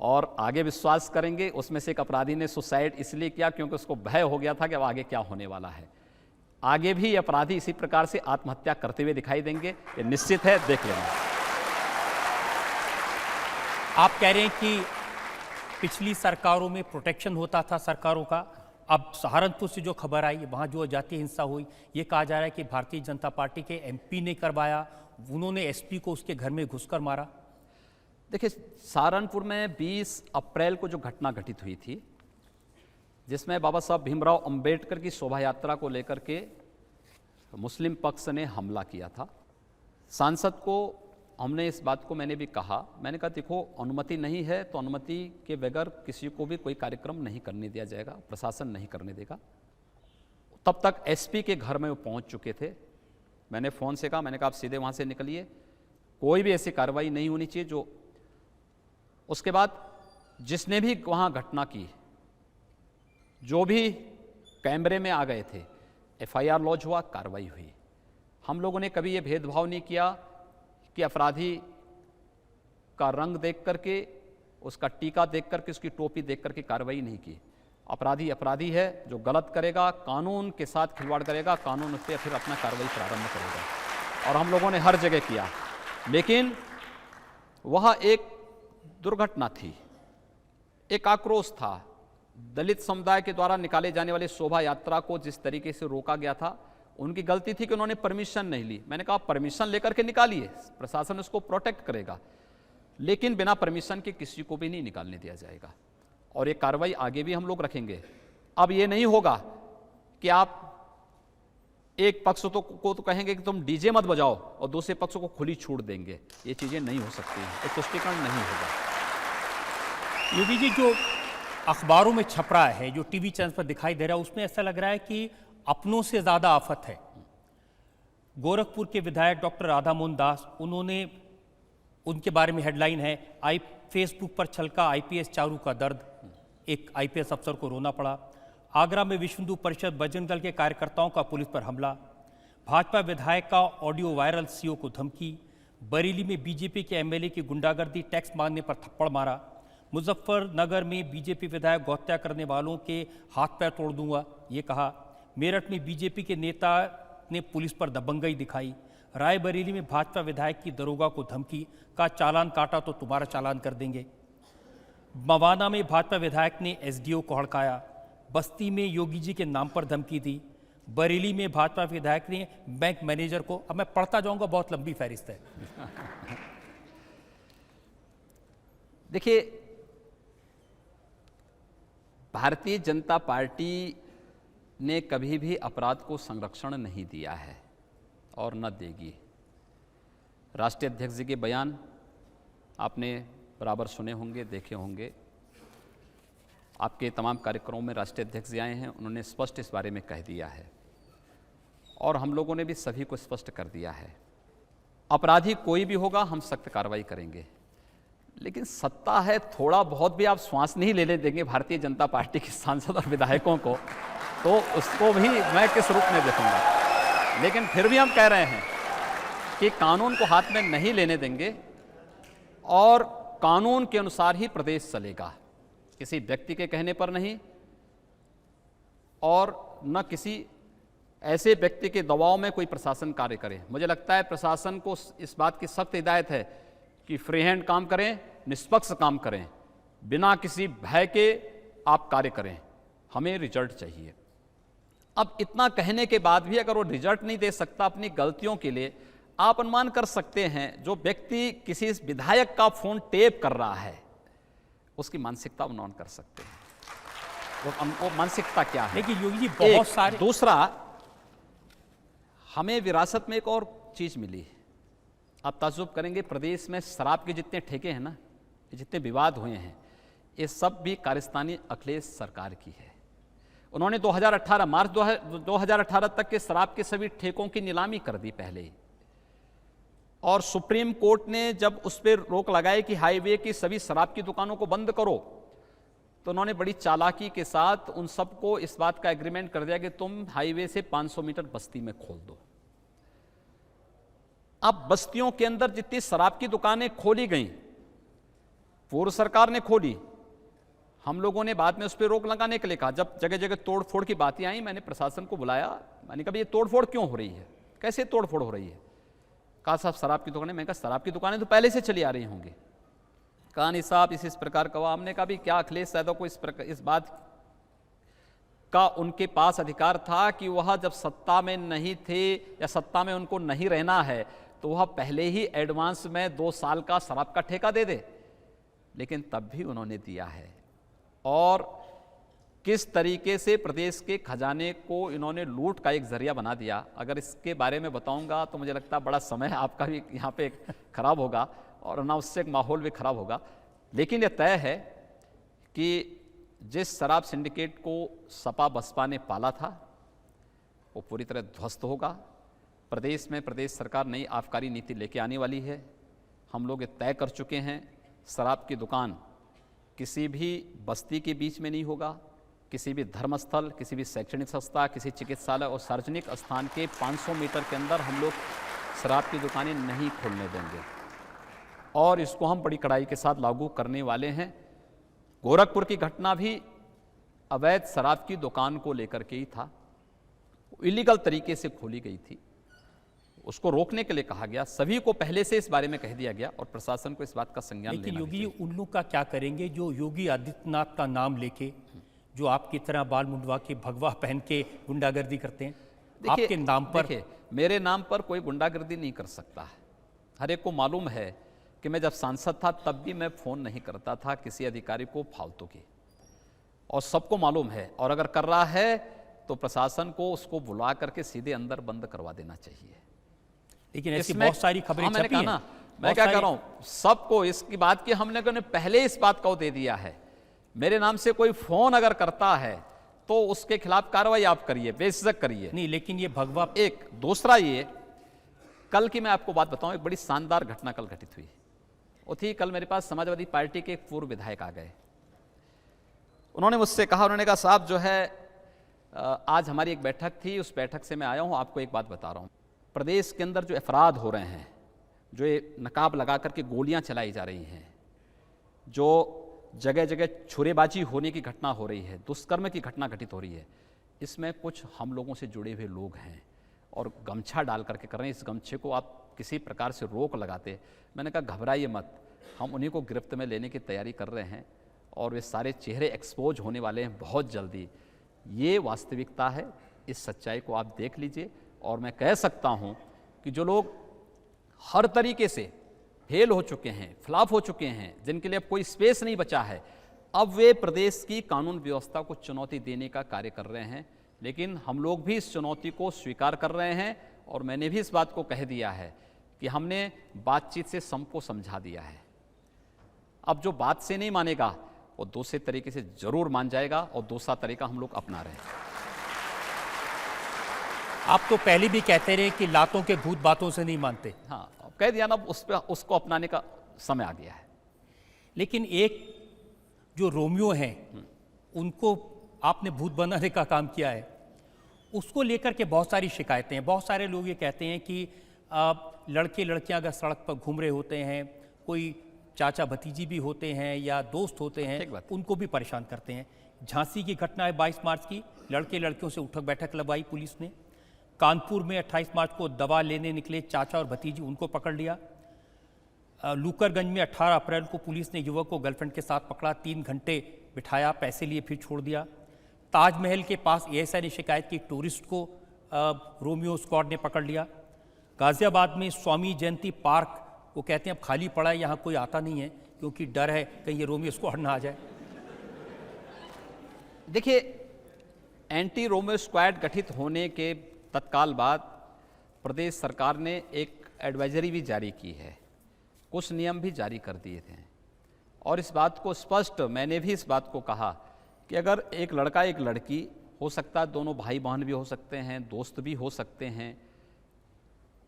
और आगे विश्वास करेंगे। उसमें से एक अपराधी ने सुसाइड इसलिए किया क्योंकि उसको भय हो गया था कि अब आगे क्या होने वाला है। आगे भी अपराधी इसी प्रकार से आत्महत्या करते हुए दिखाई देंगे, ये निश्चित है, देख लेना। आप कह रहे हैं कि पिछली सरकारों में प्रोटेक्शन होता था सरकारों का, अब सहारनपुर से जो खबर आई, वहाँ जो जातीय हिंसा हुई, ये कहा जा रहा है कि भारतीय जनता पार्टी के एमपी ने करवाया, उन्होंने एसपी को उसके घर में घुसकर मारा। देखिए, सहारनपुर में 20 अप्रैल को जो घटना घटित हुई थी, जिसमें बाबा साहब भीमराव अंबेडकर की शोभा यात्रा को लेकर के मुस्लिम पक्ष ने हमला किया था। सांसद को हमने इस बात को मैंने भी कहा, मैंने कहा देखो अनुमति नहीं है तो अनुमति के बगैर किसी को भी कोई कार्यक्रम नहीं करने दिया जाएगा, प्रशासन नहीं करने देगा। तब तक एसपी के घर में वो पहुंच चुके थे। मैंने फ़ोन से कहा, मैंने कहा आप सीधे वहाँ से निकलिए, कोई भी ऐसी कार्रवाई नहीं होनी चाहिए जो। उसके बाद जिसने भी वहाँ घटना की, जो भी कैमरे में आ गए थे, एफआईआर लॉन्च हुआ, कार्रवाई हुई। हम लोगों ने कभी ये भेदभाव नहीं किया कि अपराधी का रंग देख करके, उसका टीका देख करके, उसकी टोपी देख करके कार्रवाई नहीं की। अपराधी अपराधी है, जो गलत करेगा, कानून के साथ खिलवाड़ करेगा, कानून उस पर फिर अपना कार्रवाई प्रारंभ करेगा। और हम लोगों ने हर जगह किया। लेकिन वह एक दुर्घटना थी, एक आक्रोश था। दलित समुदाय के द्वारा निकाले जाने वाली शोभा यात्रा को जिस तरीके से रोका गया था, उनकी गलती थी कि उन्होंने परमिशन नहीं ली। मैंने कहा परमिशन लेकर के निकालिए, प्रशासन उसको प्रोटेक्ट करेगा, लेकिन बिना परमिशन के किसी को भी नहीं निकालने दिया जाएगा। और ये कार्रवाई आगे भी हम लोग रखेंगे। अब ये नहीं होगा कि आप एक पक्ष को तो कहेंगे कि तुम डीजे मत बजाओ और दूसरे पक्ष को खुली छूट देंगे। ये चीजें नहीं हो सकती हैं, ये तुष्टीकरण नहीं होगा। योगी जी, जो अखबारों में छप रहा है, जो टीवी चैनल पर दिखाई दे रहा है, उसमें ऐसा लग रहा है कि अपनों से ज्यादा आफत है। गोरखपुर के विधायक डॉक्टर राधा मोहन दास, उन्होंने, उनके बारे में हेडलाइन है, फेसबुक पर छलका आईपीएस चारू का दर्द, एक आईपीएस अफसर को रोना पड़ा। आगरा में विश्व हिंदू परिषद बजरंग दल के कार्यकर्ताओं का पुलिस पर हमला। भाजपा विधायक का ऑडियो वायरल, सीओ को धमकी। बरेली में बीजेपी के एमएलए की गुंडागर्दी, टैक्स मांगने पर थप्पड़ मारा। मुजफ्फरनगर में बीजेपी विधायक को हत्या करने वालों के हाथ पैर तोड़ दूंगा, ये कहा। मेरठ में बीजेपी के नेता ने पुलिस पर दबंगई दिखाई। रायबरेली में भाजपा विधायक की दरोगा को धमकी, का चालान काटा तो तुम्हारा चालान कर देंगे। मवाना में भाजपा विधायक ने एसडीओ को हड़काया। बस्ती में योगी जी के नाम पर धमकी दी। बरेली में भाजपा विधायक ने बैंक मैनेजर को, अब मैं पढ़ता जाऊंगा, बहुत लंबी फहरिस्त है। देखिए, भारतीय जनता पार्टी ने कभी भी अपराध को संरक्षण नहीं दिया है और न देगी। राष्ट्रीय अध्यक्ष जी के बयान आपने बराबर सुने होंगे, देखे होंगे। आपके तमाम कार्यक्रमों में राष्ट्रीय अध्यक्ष जी आए हैं, उन्होंने स्पष्ट इस बारे में कह दिया है और हम लोगों ने भी सभी को स्पष्ट कर दिया है। अपराधी कोई भी होगा, हम सख्त कार्रवाई करेंगे। लेकिन सत्ता है, थोड़ा बहुत भी आप श्वास नहीं लेने देंगे भारतीय जनता पार्टी के सांसद और विधायकों को, तो उसको भी मैं किस रूप में देखूंगा। लेकिन फिर भी हम कह रहे हैं कि कानून को हाथ में नहीं लेने देंगे और कानून के अनुसार ही प्रदेश चलेगा, किसी व्यक्ति के कहने पर नहीं और न किसी ऐसे व्यक्ति के दबाव में कोई प्रशासन कार्य करे। मुझे लगता है प्रशासन को इस बात की सख्त हिदायत है कि फ्री हैंड काम करें, निष्पक्ष काम करें, बिना किसी भय के आप कार्य करें, हमें रिजल्ट चाहिए। अब इतना कहने के बाद भी अगर वो रिजल्ट नहीं दे सकता अपनी गलतियों के लिए, आप अनुमान कर सकते हैं जो व्यक्ति किसी विधायक का फोन टेप कर रहा है उसकी मानसिकता अनुमान कर सकते हैं। वो मानसिकता क्या है। लेकिन योगी जी बहुत सारे, दूसरा, हमें विरासत में एक और चीज मिली। आप ताज्जुब करेंगे, प्रदेश में शराब के जितने ठेके हैं ना, जितने विवाद हुए हैं, ये सब भी कारस्तानी अखिलेश सरकार की है। उन्होंने 2018 मार्च 2018 तक के शराब के सभी ठेकों की नीलामी कर दी पहले ही, और सुप्रीम कोर्ट ने जब उस पर रोक लगाई कि हाईवे की सभी शराब की दुकानों को बंद करो, तो उन्होंने बड़ी चालाकी के साथ उन सबको इस बात का एग्रीमेंट कर दिया कि तुम हाईवे से 500 मीटर बस्ती में खोल दो। अब बस्तियों के अंदर जितनी शराब की दुकानें खोली गईं, पूर्व सरकार ने खोली, हम लोगों ने बाद में उस पर रोक लगाने के लिए कहा। जब जगह जगह तोड़ फोड़ की बातें आई, मैंने प्रशासन को बुलाया, मैंने कहा ये तोड़ फोड़ क्यों हो रही है, कैसे तोड़ फोड़ हो रही है। कहा साहब शराब की दुकानें। मैंने कहा शराब की दुकानें तो पहले से चली आ रही होंगी। कहा नहीं साहब इस प्रकार का। हमने कहा भी क्या अखिलेश यादव को इस बात का उनके पास अधिकार था कि वह जब सत्ता में नहीं थे या सत्ता में उनको नहीं रहना है तो वह पहले ही एडवांस में 2 साल का शराब का ठेका दे दे, लेकिन तब भी उन्होंने दिया है। और किस तरीके से प्रदेश के खजाने को इन्होंने लूट का एक जरिया बना दिया, अगर इसके बारे में बताऊंगा तो मुझे लगता है बड़ा समय आपका भी यहाँ पे खराब होगा और अनावश्यक माहौल भी खराब होगा। लेकिन यह तय है कि जिस शराब सिंडिकेट को सपा बसपा ने पाला था वो पूरी तरह ध्वस्त होगा। प्रदेश में प्रदेश सरकार नई आबकारी नीति लेके आने वाली है। हम लोग ये तय कर चुके हैं, शराब की दुकान किसी भी बस्ती के बीच में नहीं होगा, किसी भी धर्मस्थल, किसी भी शैक्षणिक संस्था, किसी चिकित्सालय और सार्वजनिक स्थान के 500 मीटर के अंदर हम लोग शराब की दुकानें नहीं खोलने देंगे और इसको हम बड़ी कड़ाई के साथ लागू करने वाले हैं। गोरखपुर की घटना भी अवैध शराब की दुकान को लेकर के ही था, इलीगल तरीके से खोली गई थी, उसको रोकने के लिए कहा गया, सभी को पहले से इस बारे में कह दिया गया और प्रशासन को इस बात का संज्ञान लेना लेकिन योगी चाहिए। उन लोग का क्या करेंगे जो योगी आदित्यनाथ का नाम लेके, जो आपकी तरह बाल मुंडवा के भगवा पहन के गुंडागर्दी करते हैं आपके नाम पर? देखिए, मेरे नाम पर कोई गुंडागर्दी नहीं कर सकता है। हर एक को मालूम है कि मैं जब सांसद था तब भी मैं फ़ोन नहीं करता था किसी अधिकारी को फालतू की, और सबको मालूम है। और अगर कर रहा है तो प्रशासन को उसको बुला करके सीधे अंदर बंद करवा देना चाहिए। लेकिन ऐसी इसमें- बहुत सारी खबरें हाँ, मैंने छपी कहा हैं। ना, मैं बहुत क्या सारी- कर रहा हूं, सबको इसकी बात की हमने पहले इस बात को दे दिया है। मेरे नाम से कोई फोन अगर करता है तो उसके खिलाफ कार्रवाई आप करिए, बेझिझक करिए। नहीं, लेकिन ये भगवा एक दूसरा ये, कल की मैं आपको बात बताऊं, एक बड़ी शानदार घटना कल घटित हुई। वो थी, कल मेरे पास समाजवादी पार्टी के एक पूर्व विधायक आ गए। उन्होंने मुझसे कहा, उन्होंने कहा साहब जो है आज हमारी एक बैठक थी, उस बैठक से मैं आया हूं, आपको एक बात बता रहा हूं। प्रदेश के अंदर जो अपराध हो रहे हैं, जो ये नकाब लगा करके गोलियां चलाई जा रही हैं, जो जगह जगह छुरेबाजी होने की घटना हो रही है, दुष्कर्म की घटना घटित हो रही है, इसमें कुछ हम लोगों से जुड़े हुए लोग हैं और गमछा डाल करके कर रहे हैं। इस गमछे को आप किसी प्रकार से रोक लगाते। मैंने कहा घबराइए मत, हम उन्हीं को गिरफ्त में लेने की तैयारी कर रहे हैं और वे सारे चेहरे एक्सपोज होने वाले हैं बहुत जल्दी। ये वास्तविकता है, इस सच्चाई को आप देख लीजिए। और मैं कह सकता हूं कि जो लोग हर तरीके से फेल हो चुके हैं, फ्लॉप हो चुके हैं, जिनके लिए अब कोई स्पेस नहीं बचा है, अब वे प्रदेश की कानून व्यवस्था को चुनौती देने का कार्य कर रहे हैं। लेकिन हम लोग भी इस चुनौती को स्वीकार कर रहे हैं और मैंने भी इस बात को कह दिया है कि हमने बातचीत से सबको समझा दिया है। अब जो बात से नहीं मानेगा वो दूसरे तरीके से जरूर मान जाएगा और दूसरा तरीका हम लोग अपना रहे हैं। आप तो पहले भी कहते रहे कि लातों के भूत बातों से नहीं मानते। हाँ, अब कह दिया ना, उसको अपनाने का समय आ गया है। लेकिन एक जो रोमियो हैं उनको आपने भूत बनाने का काम किया है, उसको लेकर के बहुत सारी शिकायतें हैं। बहुत सारे लोग ये कहते हैं कि लड़के लड़कियां अगर सड़क पर घूम रहे होते हैं, कोई चाचा भतीजी भी होते हैं या दोस्त होते ठीक हैं, बात। उनको भी परेशान करते हैं। झांसी की घटना है 22 मार्च की, लड़के लड़कियों से उठक बैठक लगवाई पुलिस ने। कानपुर में 28 मार्च को दवा लेने निकले चाचा और भतीजी, उनको पकड़ लिया। लूकरगंज में 18 अप्रैल को पुलिस ने युवक को गर्लफ्रेंड के साथ पकड़ा, 3 घंटे बिठाया, पैसे लिए, फिर छोड़ दिया। ताजमहल के पास एएसआई ने शिकायत की, टूरिस्ट को रोमियो स्क्वाड ने पकड़ लिया। गाजियाबाद में स्वामी जयंती पार्क, वो कहते हैं अब खाली पड़ा है, यहाँ कोई आता नहीं है क्योंकि डर है कहीं ये रोमियो स्क्वाड ना आ जाए। देखिए, एंटी रोमियो स्क्वाड गठित होने के तत्काल बाद प्रदेश सरकार ने एक एडवाइजरी भी जारी की है, कुछ नियम भी जारी कर दिए थे। और इस बात को स्पष्ट, मैंने भी इस बात को कहा कि अगर एक लड़का एक लड़की, हो सकता है दोनों भाई बहन भी हो सकते हैं, दोस्त भी हो सकते हैं,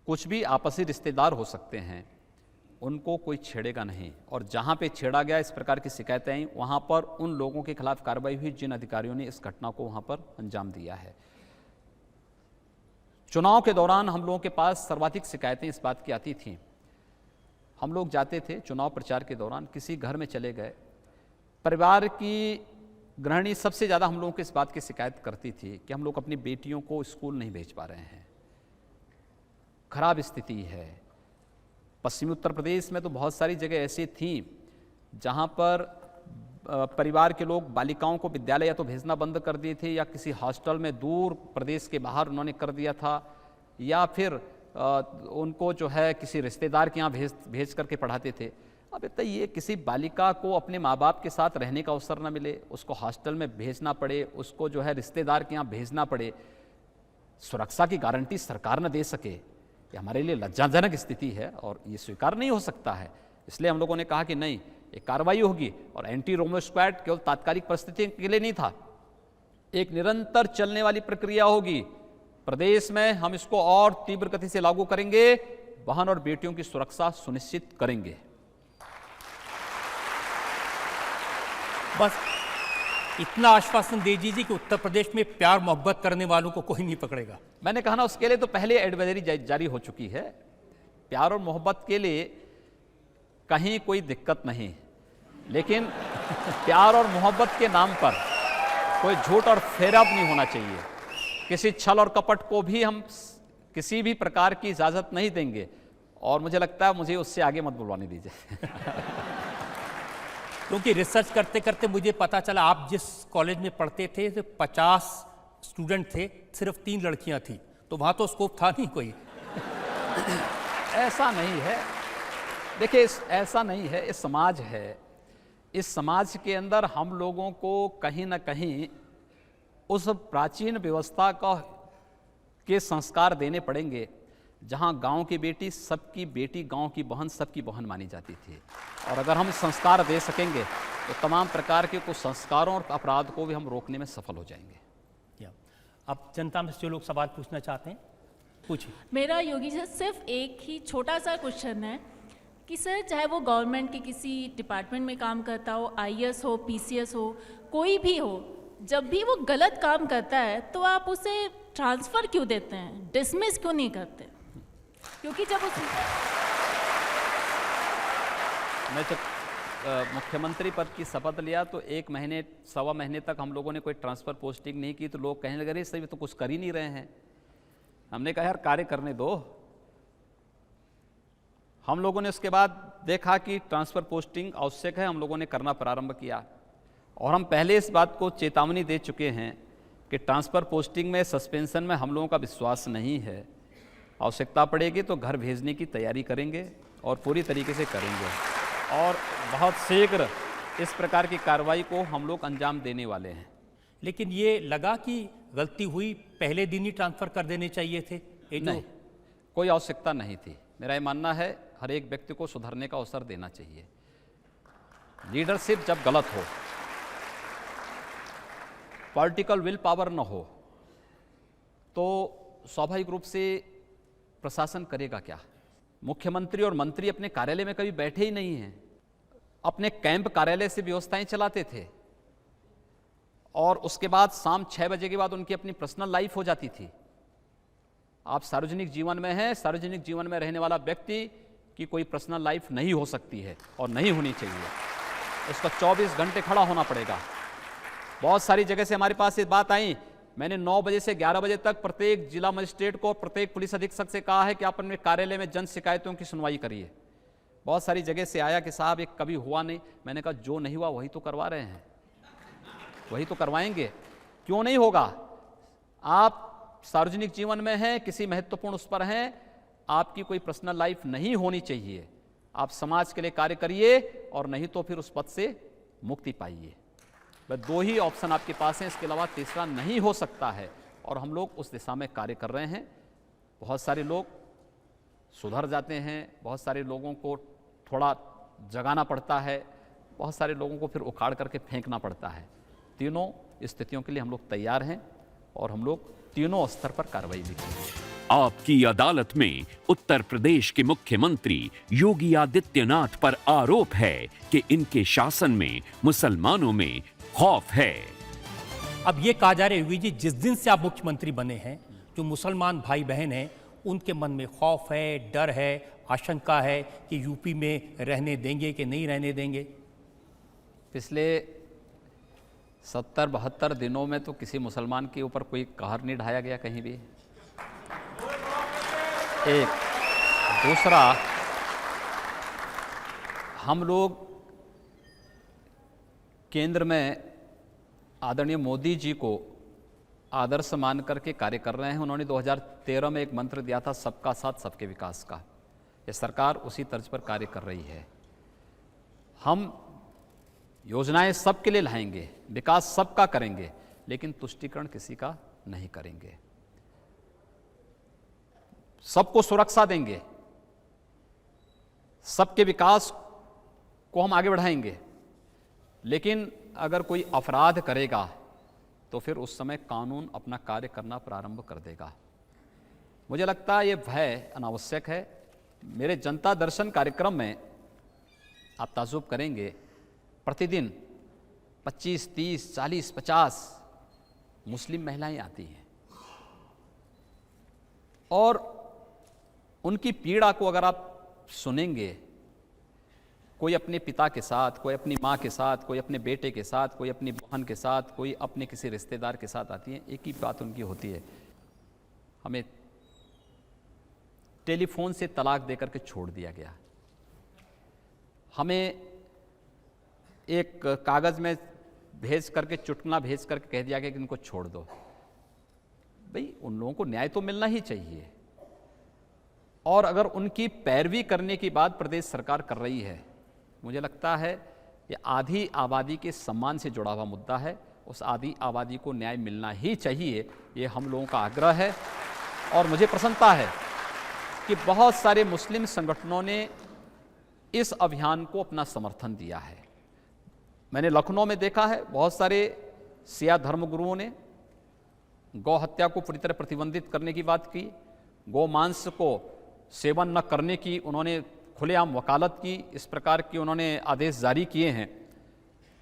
कुछ भी आपसी रिश्तेदार हो सकते हैं, उनको कोई छेड़ेगा नहीं। और जहाँ पे छेड़ा गया, इस प्रकार की शिकायतें आई, वहाँ पर उन लोगों के खिलाफ कार्रवाई हुई जिन अधिकारियों ने इस घटना को वहाँ पर अंजाम दिया है। चुनाव के दौरान हम लोगों के पास सर्वाधिक शिकायतें इस बात की आती थीं। हम लोग जाते थे चुनाव प्रचार के दौरान, किसी घर में चले गए, परिवार की गृहिणी सबसे ज़्यादा हम लोगों को इस बात की शिकायत करती थी कि हम लोग अपनी बेटियों को स्कूल नहीं भेज पा रहे हैं, खराब स्थिति है। पश्चिमी उत्तर प्रदेश में तो बहुत सारी जगह ऐसी थीं जहाँ पर परिवार के लोग बालिकाओं को विद्यालय या तो भेजना बंद कर दिए थे या किसी हॉस्टल में दूर प्रदेश के बाहर उन्होंने कर दिया था, या फिर उनको जो है किसी रिश्तेदार के यहाँ भेज करके पढ़ाते थे। अब बताइए, किसी बालिका को अपने माँ बाप के साथ रहने का अवसर न मिले, उसको हॉस्टल में भेजना पड़े, उसको जो है रिश्तेदार के यहाँ भेजना पड़े, सुरक्षा की गारंटी सरकार न दे सके, ये हमारे लिए लज्जाजनक स्थिति है और ये स्वीकार नहीं हो सकता है। इसलिए हम लोगों ने कहा कि नहीं, एक कार्रवाई होगी। और एंटी रोमियो स्क्वाड केवल तात्कालिक परिस्थिति के लिए नहीं था, एक निरंतर चलने वाली प्रक्रिया होगी। प्रदेश में हम इसको और तीव्र गति से लागू करेंगे, बहन और बेटियों की सुरक्षा सुनिश्चित करेंगे। बस इतना आश्वासन दे दीजिए कि उत्तर प्रदेश में प्यार मोहब्बत करने वालों को कोई नहीं पकड़ेगा। मैंने कहा ना, उसके लिए तो पहले एडवाइजरी जारी हो चुकी है। प्यार और मोहब्बत के लिए कहीं कोई दिक्कत नहीं, लेकिन प्यार और मोहब्बत के नाम पर कोई झूठ और फेराब नहीं होना चाहिए। किसी छल और कपट को भी हम किसी भी प्रकार की इजाजत नहीं देंगे। और मुझे लगता है मुझे उससे आगे मत बुलवाने दीजिए। क्योंकि रिसर्च करते करते मुझे पता चला आप जिस कॉलेज में पढ़ते थे तो 50 स्टूडेंट थे, सिर्फ 3 लड़कियां थी, तो वहां तो स्कोप था नहीं कोई। ऐसा नहीं है, देखिए ऐसा नहीं है, ये समाज है। इस समाज के अंदर हम लोगों को कहीं ना कहीं उस प्राचीन व्यवस्था के संस्कार देने पड़ेंगे जहां गांव की बेटी सबकी बेटी, गांव की बहन सबकी बहन मानी जाती थी। और अगर हम संस्कार दे सकेंगे तो तमाम प्रकार के कुछ संस्कारों और अपराध को भी हम रोकने में सफल हो जाएंगे। अब जनता में से जो लोग सवाल पूछना चाहते हैं पूछिए। मेरा योगी जी सिर्फ एक ही छोटा सा क्वेश्चन है कि सर, चाहे वो गवर्नमेंट के किसी डिपार्टमेंट में काम करता हो, आईएएस हो, पीसीएस हो, कोई भी हो, जब भी वो गलत काम करता है तो आप उसे ट्रांसफ़र क्यों देते हैं, डिसमिस क्यों नहीं करते? क्योंकि जब मैं जब मुख्यमंत्री पद की शपथ लिया तो 1 महीने 1.25 महीने तक हम लोगों ने कोई ट्रांसफ़र पोस्टिंग नहीं की, तो लोग कहने लगे सही तो कुछ कर ही नहीं रहे हैं। हमने कहा यार कार्य करने दो। हम लोगों ने उसके बाद देखा कि ट्रांसफ़र पोस्टिंग आवश्यक है, हम लोगों ने करना प्रारंभ किया। और हम पहले इस बात को चेतावनी दे चुके हैं कि ट्रांसफ़र पोस्टिंग में, सस्पेंशन में हम लोगों का विश्वास नहीं है। आवश्यकता पड़ेगी तो घर भेजने की तैयारी करेंगे और पूरी तरीके से करेंगे, और बहुत शीघ्र इस प्रकार की कार्रवाई को हम लोग अंजाम देने वाले हैं। लेकिन ये लगा कि गलती हुई, पहले दिन ही ट्रांसफ़र कर देने चाहिए थे। नहीं, कोई आवश्यकता नहीं थी। मेरा ये मानना है हर एक व्यक्ति को सुधरने का अवसर देना चाहिए। लीडरशिप जब गलत हो, पॉलिटिकल विल पावर न हो, तो स्वाभाविक रूप से प्रशासन करेगा क्या? मुख्यमंत्री और मंत्री अपने कार्यालय में कभी बैठे ही नहीं हैं, अपने कैंप कार्यालय से व्यवस्थाएं चलाते थे, और उसके बाद शाम 6 बजे के बाद उनकी अपनी पर्सनल लाइफ हो जाती थी। आप सार्वजनिक जीवन में हैं, सार्वजनिक जीवन में रहने वाला व्यक्ति की कोई पर्सनल लाइफ नहीं हो सकती है और नहीं होनी चाहिए। उसका 24 घंटे खड़ा होना पड़ेगा। बहुत सारी जगह से हमारे पास ये बात आई, मैंने 9 बजे से 11 बजे तक प्रत्येक जिला मजिस्ट्रेट को, प्रत्येक पुलिस अधीक्षक से कहा है कि आप अपने कार्यालय में जन शिकायतों की सुनवाई करिए। बहुत सारी जगह से आया कि साहब एक कभी हुआ नहीं। मैंने कहा जो नहीं हुआ वही तो करवा रहे हैं, वही तो करवाएंगे। क्यों नहीं होगा? आप सार्वजनिक जीवन में हैं, किसी महत्वपूर्ण उस पर हैं, आपकी कोई पर्सनल लाइफ नहीं होनी चाहिए। आप समाज के लिए कार्य करिए और नहीं तो फिर उस पद से मुक्ति पाइए। बस 2 ही ऑप्शन आपके पास हैं, इसके अलावा तीसरा नहीं हो सकता है, और हम लोग उस दिशा में कार्य कर रहे हैं। बहुत सारे लोग सुधर जाते हैं, बहुत सारे लोगों को थोड़ा जगाना पड़ता है, बहुत सारे लोगों को फिर उखाड़ करके फेंकना पड़ता है। तीनों स्थितियों के लिए हम लोग तैयार हैं और हम लोग तीनों स्तर पर कार्रवाई भी करेंगे। आपकी अदालत में उत्तर प्रदेश के मुख्यमंत्री योगी आदित्यनाथ पर आरोप है कि इनके शासन में मुसलमानों में खौफ है। अब ये कहा जा रहा है योगी जी, जिस दिन से आप मुख्यमंत्री बने हैं, जो मुसलमान भाई बहन हैं उनके मन में खौफ है, डर है, आशंका है कि यूपी में रहने देंगे कि नहीं रहने देंगे। पिछले 70-72 दिनों में तो किसी मुसलमान के ऊपर कोई कहर नहीं ढाया गया कहीं भी। एक दूसरा, हम लोग केंद्र में आदरणीय मोदी जी को आदर्श मान करके कार्य कर रहे हैं। उन्होंने 2013 में एक मंत्र दिया था, सबका साथ सबके विकास का। ये सरकार उसी तर्ज पर कार्य कर रही है। हम योजनाएं सबके लिए लाएंगे, विकास सबका करेंगे, लेकिन तुष्टीकरण किसी का नहीं करेंगे। सबको सुरक्षा देंगे, सबके विकास को हम आगे बढ़ाएंगे, लेकिन अगर कोई अपराध करेगा तो फिर उस समय कानून अपना कार्य करना प्रारंभ कर देगा। मुझे लगता है ये भय अनावश्यक है। मेरे जनता दर्शन कार्यक्रम में आप ताज्जुब करेंगे, प्रतिदिन 25, 30, 40, 50 मुस्लिम महिलाएं आती हैं और उनकी पीड़ा को अगर आप सुनेंगे, कोई अपने पिता के साथ, कोई अपनी माँ के साथ, कोई अपने बेटे के साथ, कोई अपनी बहन के साथ, कोई अपने किसी रिश्तेदार के साथ आती हैं, एक ही बात उनकी होती है, हमें टेलीफोन से तलाक देकर के छोड़ दिया गया, हमें एक कागज़ में भेज करके, चुटकुला भेज करके कह दिया गया कि इनको छोड़ दो। भाई उन लोगों को न्याय तो मिलना ही चाहिए, और अगर उनकी पैरवी करने की बात प्रदेश सरकार कर रही है, मुझे लगता है ये आधी आबादी के सम्मान से जुड़ा हुआ मुद्दा है। उस आधी आबादी को न्याय मिलना ही चाहिए, ये हम लोगों का आग्रह है। और मुझे प्रसन्नता है कि बहुत सारे मुस्लिम संगठनों ने इस अभियान को अपना समर्थन दिया है। मैंने लखनऊ में देखा है, बहुत सारे सिया धर्मगुरुओं ने गौ हत्या को पूरी तरह प्रतिबंधित करने की बात की, गौ मांस को सेवन न करने की उन्होंने खुलेआम वकालत की, इस प्रकार की उन्होंने आदेश जारी किए हैं।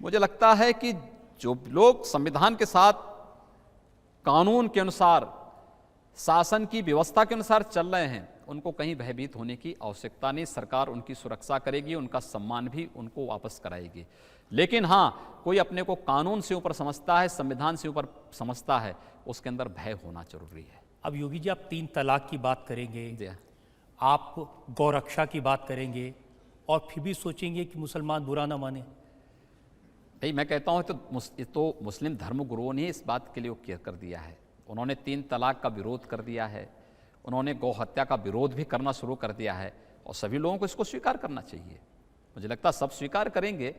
मुझे लगता है कि जो लोग संविधान के साथ, कानून के अनुसार, शासन की व्यवस्था के अनुसार चल रहे हैं, उनको कहीं भयभीत होने की आवश्यकता नहीं। सरकार उनकी सुरक्षा करेगी, उनका सम्मान भी उनको वापस कराएगी। लेकिन हाँ, कोई अपने को कानून से ऊपर समझता है, संविधान से ऊपर समझता है, उसके अंदर भय होना जरूरी है। अब योगी जी, आप 3 तलाक की बात करेंगे, जी, आप गौरक्षा की बात करेंगे, और फिर भी सोचेंगे कि मुसलमान बुरा ना माने। भाई मैं कहता हूँ तो मुस्लिम धर्मगुरुओं ने इस बात के लिए कर दिया है। उन्होंने 3 तलाक का विरोध कर दिया है, उन्होंने गौ हत्या का विरोध भी करना शुरू कर दिया है, और सभी लोगों को इसको स्वीकार करना चाहिए। मुझे लगता है सब स्वीकार करेंगे,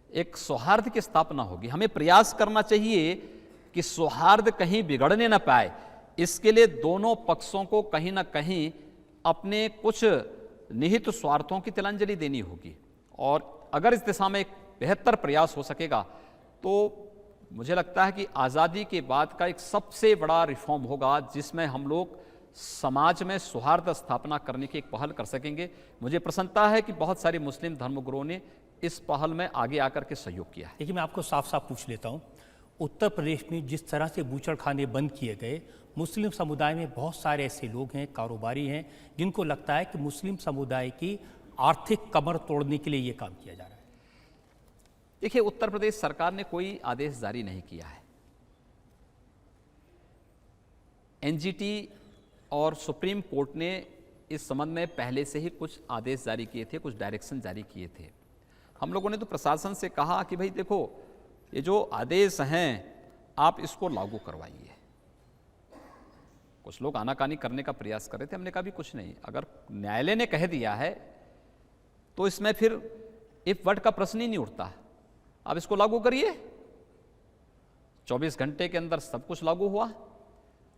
एक सौहार्द की स्थापना होगी। हमें प्रयास करना चाहिए कि सौहार्द कहीं बिगड़ने न पाए। इसके लिए दोनों पक्षों को कहीं ना कहीं अपने कुछ निहित स्वार्थों की तिलांजलि देनी होगी, और अगर इस दिशा में एक बेहतर प्रयास हो सकेगा तो मुझे लगता है कि आज़ादी के बाद का एक सबसे बड़ा रिफॉर्म होगा, जिसमें हम लोग समाज में सौहार्द स्थापना करने की एक पहल कर सकेंगे। मुझे प्रसन्नता है कि बहुत सारे मुस्लिम धर्मगुरुओं ने इस पहल में आगे आकर के सहयोग किया है। देखिए, मैं आपको साफ साफ पूछ लेता हूँ, उत्तर प्रदेश में जिस तरह से बूचड़खाने बंद किए गए, मुस्लिम समुदाय में बहुत सारे ऐसे लोग हैं, कारोबारी हैं, जिनको लगता है कि मुस्लिम समुदाय की आर्थिक कमर तोड़ने के लिए ये काम किया जा रहा है। देखिए, उत्तर प्रदेश सरकार ने कोई आदेश जारी नहीं किया है। एनजीटी और सुप्रीम कोर्ट ने इस संबंध में पहले से ही कुछ आदेश जारी किए थे, कुछ डायरेक्शन जारी किए थे। हम लोगों ने तो प्रशासन से कहा कि भाई देखो, ये जो आदेश हैं आप इसको लागू करवाइए। कुछ लोग आनाकानी करने का प्रयास कर रहे थे, हमने कहा भी कुछ नहीं, अगर न्यायालय ने कह दिया है तो इसमें फिर इफ वट का प्रश्न ही नहीं उठता। आप इसको लागू करिए। 24 घंटे के अंदर सब कुछ लागू हुआ।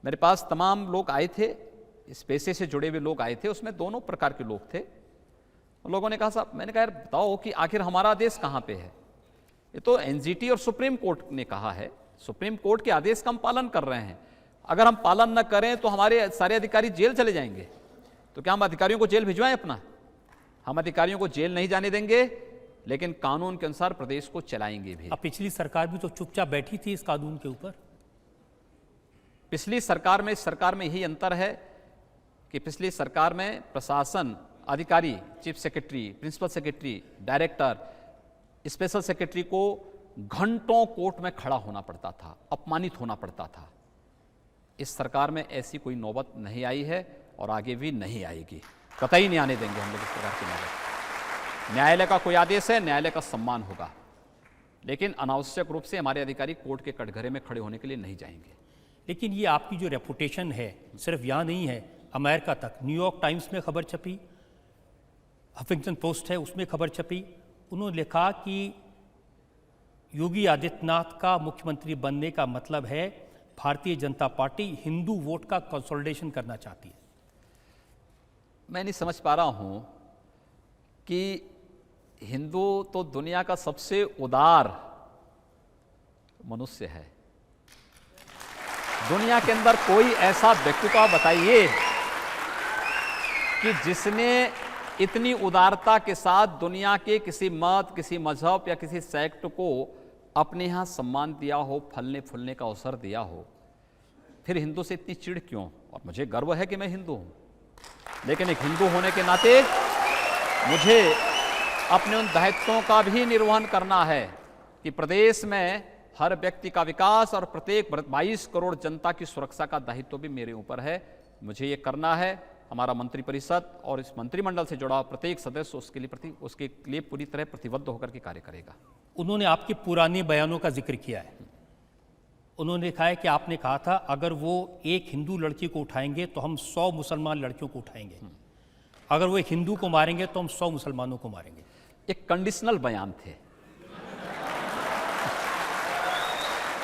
मेरे पास तमाम लोग आए थे, इस पेशे से जुड़े हुए लोग आए थे, उसमें दोनों प्रकार के लोग थे। लोगों ने कहा साहब, मैंने कहा यार बताओ कि आखिर हमारा आदेश कहाँ पे है। ये तो एनजीटी और सुप्रीम कोर्ट ने कहा है, सुप्रीम कोर्ट के आदेश का हम पालन कर रहे हैं। अगर हम पालन न करें तो हमारे सारे अधिकारी जेल चले जाएंगे। तो क्या हम अधिकारियों को जेल भिजवाएं अपना? हम अधिकारियों को जेल नहीं जाने देंगे, लेकिन कानून के अनुसार प्रदेश को चलाएंगे भी। अब पिछली सरकार भी तो चुपचाप बैठी थी इस कानून के ऊपर। पिछली सरकार में इस सरकार में यही अंतर है कि पिछली सरकार में प्रशासन, अधिकारी, chief secretary, principal secretary, director, special secretary को घंटों कोर्ट में खड़ा होना पड़ता था, अपमानित होना पड़ता था। इस सरकार में ऐसी कोई नौबत नहीं आई है और आगे भी नहीं आएगी, कतई नहीं आने देंगे हम लोग इस प्रकार की नौबत। न्यायालय का कोई आदेश है, न्यायालय का सम्मान होगा, लेकिन अनावश्यक रूप से हमारे अधिकारी कोर्ट के कटघरे में खड़े होने के लिए नहीं जाएंगे। लेकिन ये आपकी जो रेपुटेशन है सिर्फ यहाँ नहीं है, अमेरिका तक, न्यूयॉर्क टाइम्स में खबर छपी, हफिंगटन पोस्ट है उसमें खबर छपी, उन्होंने लिखा कि योगी आदित्यनाथ का मुख्यमंत्री बनने का मतलब है भारतीय जनता पार्टी हिंदू वोट का कंसोलिडेशन करना चाहती है। मैं नहीं समझ पा रहा हूं कि हिंदू तो दुनिया का सबसे उदार मनुष्य है। दुनिया के अंदर कोई ऐसा व्यक्तित्व बताइए कि जिसने इतनी उदारता के साथ दुनिया के किसी मत, किसी मजहब या किसी सेक्ट को अपने यहां सम्मान दिया हो, फलने फूलने का अवसर दिया हो। फिर हिंदू से इतनी चिढ़ क्यों? और मुझे गर्व है कि मैं हिंदू हूं, लेकिन एक हिंदू होने के नाते मुझे अपने उन दायित्वों का भी निर्वहन करना है कि प्रदेश में हर व्यक्ति का विकास और प्रत्येक 22 करोड़ जनता की सुरक्षा का दायित्व भी मेरे ऊपर है। मुझे ये करना है। हमारा मंत्रिपरिषद और इस मंत्रिमंडल से जुड़ा प्रत्येक सदस्य उसके लिए पूरी तरह प्रतिबद्ध होकर के कार्य करेगा। उन्होंने आपके पुराने बयानों का जिक्र किया है। उन्होंने लिखा है कि आपने कहा था अगर वो एक हिंदू लड़की को उठाएंगे तो हम 100 मुसलमान लड़कियों को उठाएंगे, अगर वो एक हिंदू को मारेंगे तो हम 100 मुसलमानों को मारेंगे। एक कंडीशनल बयान थे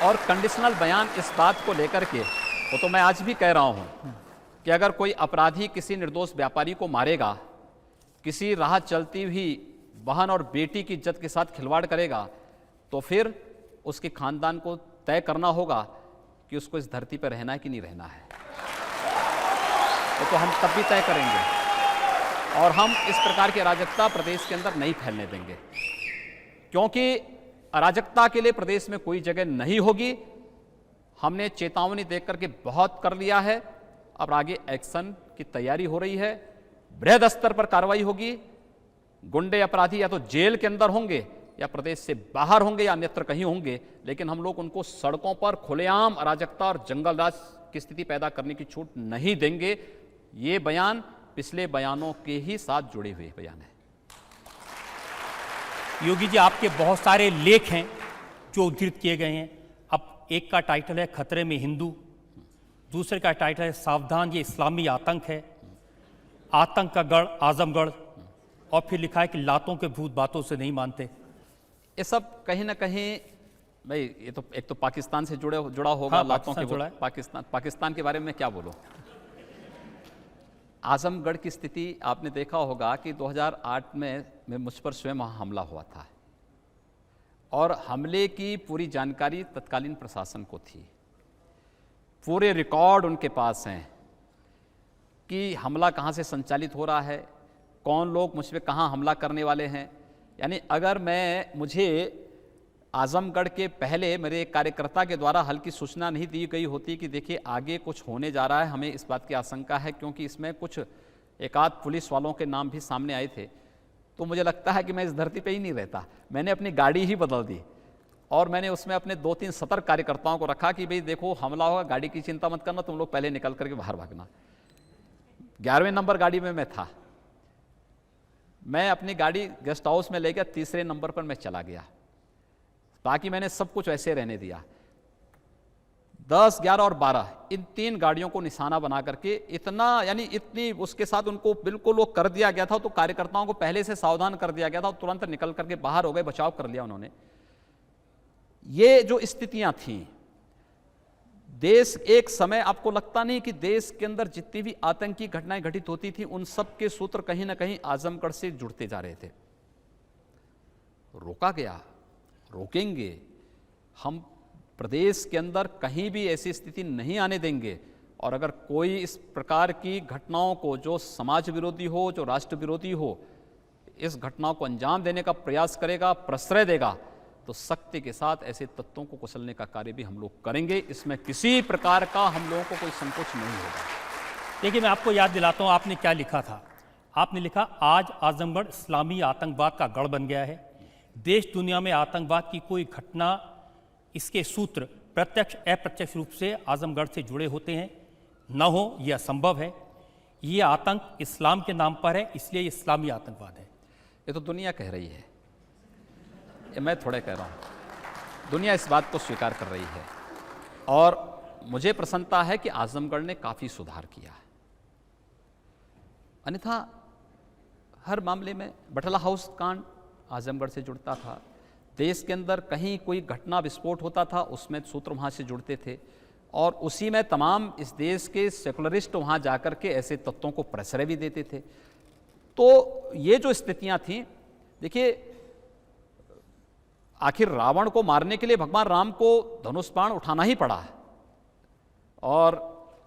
और कंडीशनल बयान इस बात को लेकर के, वो तो मैं आज भी कह रहा हूं कि अगर कोई अपराधी किसी निर्दोष व्यापारी को मारेगा, किसी राह चलती हुई बहन और बेटी की इज्जत के साथ खिलवाड़ करेगा, तो फिर उसके खानदान को तय करना होगा कि उसको इस धरती पर रहना है कि नहीं रहना है। तो हम तब भी तय करेंगे और हम इस प्रकार की अराजकता प्रदेश के अंदर नहीं फैलने देंगे, क्योंकि अराजकता के लिए प्रदेश में कोई जगह नहीं होगी। हमने चेतावनी देख करके बहुत कर लिया है, अब आगे एक्शन की तैयारी हो रही है। बृहद स्तर पर कार्रवाई होगी। गुंडे अपराधी या तो जेल के अंदर होंगे या प्रदेश से बाहर होंगे या अन्यत्र कहीं होंगे, लेकिन हम लोग उनको सड़कों पर खुलेआम अराजकता और जंगलराज की स्थिति पैदा करने की छूट नहीं देंगे। ये बयान पिछले बयानों के ही साथ जुड़े हुए बयान है। योगी जी, आपके बहुत सारे लेख हैं जो उद्धृत किए गए हैं। अब एक का टाइटल है खतरे में हिंदू, दूसरे का टाइटल है सावधान ये इस्लामी आतंक है, आतंक का गढ़ आजमगढ़, और फिर लिखा है कि लातों के भूत बातों से नहीं मानते। ये सब कहीं ना कहीं भाई, ये तो एक तो पाकिस्तान से जुड़ा होगा। हाँ, लातों के जुड़ा है। पाकिस्तान के बारे में क्या बोलो। आजमगढ़ की स्थिति आपने देखा होगा कि 2008 में मुझ पर स्वयं हमला हुआ था और हमले की पूरी जानकारी तत्कालीन प्रशासन को थी। पूरे रिकॉर्ड उनके पास हैं कि हमला कहाँ से संचालित हो रहा है, कौन लोग मुझ पर कहाँ हमला करने वाले हैं। यानी अगर मुझे आजमगढ़ के पहले मेरे एक कार्यकर्ता के द्वारा हल्की सूचना नहीं दी गई होती कि देखिए आगे कुछ होने जा रहा है, हमें इस बात की आशंका है, क्योंकि इसमें कुछ एकाध पुलिस वालों के नाम भी सामने आए थे, तो मुझे लगता है कि मैं इस धरती पे ही नहीं रहता। मैंने अपनी गाड़ी ही बदल दी और मैंने उसमें अपने 2-3 सतर्क कार्यकर्ताओं को रखा कि भाई देखो हमला होगा, गाड़ी की चिंता मत करना, तुम लोग पहले निकल करके बाहर भागना। 11वें नंबर गाड़ी में मैं था। मैं अपनी गाड़ी गेस्ट हाउस में ले गया, 3रे नंबर पर मैं चला गया। बाकी मैंने सब कुछ ऐसे रहने दिया। 10, 11 और 12 इन 3 गाड़ियों को निशाना बना करके इतनी उसके साथ उनको बिल्कुल वो कर दिया गया था। तो कार्यकर्ताओं को पहले से सावधान कर दिया गया था, तुरंत निकल करके बाहर हो गए, बचाव कर लिया उन्होंने। ये जो स्थितियां थी, देश एक समय, आपको लगता नहीं कि देश के अंदर जितनी भी आतंकी घटनाएं घटित होती थी उन सब के सूत्र कहीं ना कहीं आजमगढ़ से जुड़ते जा रहे थे। रोका गया, रोकेंगे। हम प्रदेश के अंदर कहीं भी ऐसी स्थिति नहीं आने देंगे और अगर कोई इस प्रकार की घटनाओं को, जो समाज विरोधी हो, जो राष्ट्र विरोधी हो, इस घटनाओं को अंजाम देने का प्रयास करेगा, प्रश्रय देगा, तो सख्ती के साथ ऐसे तत्वों को कुचलने का कार्य भी हम लोग करेंगे। इसमें किसी प्रकार का हम लोगों को कोई संकोच नहीं होगा। देखिए, मैं आपको याद दिलाता हूं, आपने क्या लिखा था। आपने लिखा, आज आजमगढ़ इस्लामी आतंकवाद का गढ़ बन गया है। देश दुनिया में आतंकवाद की कोई घटना, इसके सूत्र प्रत्यक्ष अप्रत्यक्ष रूप से आजमगढ़ से जुड़े होते हैं। न हो यह असंभव है। ये आतंक इस्लाम के नाम पर है, इसलिए इस्लामी आतंकवाद है। ये तो दुनिया कह रही है, ये मैं थोड़े कह रहा हूँ। दुनिया इस बात को स्वीकार कर रही है और मुझे प्रसन्नता है कि आजमगढ़ ने काफ़ी सुधार किया है। अन्यथा हर मामले में बटला हाउस कांड आजमगढ़ से जुड़ता था। देश के अंदर कहीं कोई घटना विस्फोट होता था उसमें सूत्र वहाँ से जुड़ते थे, और उसी में तमाम इस देश के सेकुलरिस्ट वहाँ जाकर के ऐसे तत्वों को प्रश्रय भी देते थे। तो ये जो स्थितियाँ थीं, देखिए आखिर रावण को मारने के लिए भगवान राम को धनुष बाण उठाना ही पड़ा, और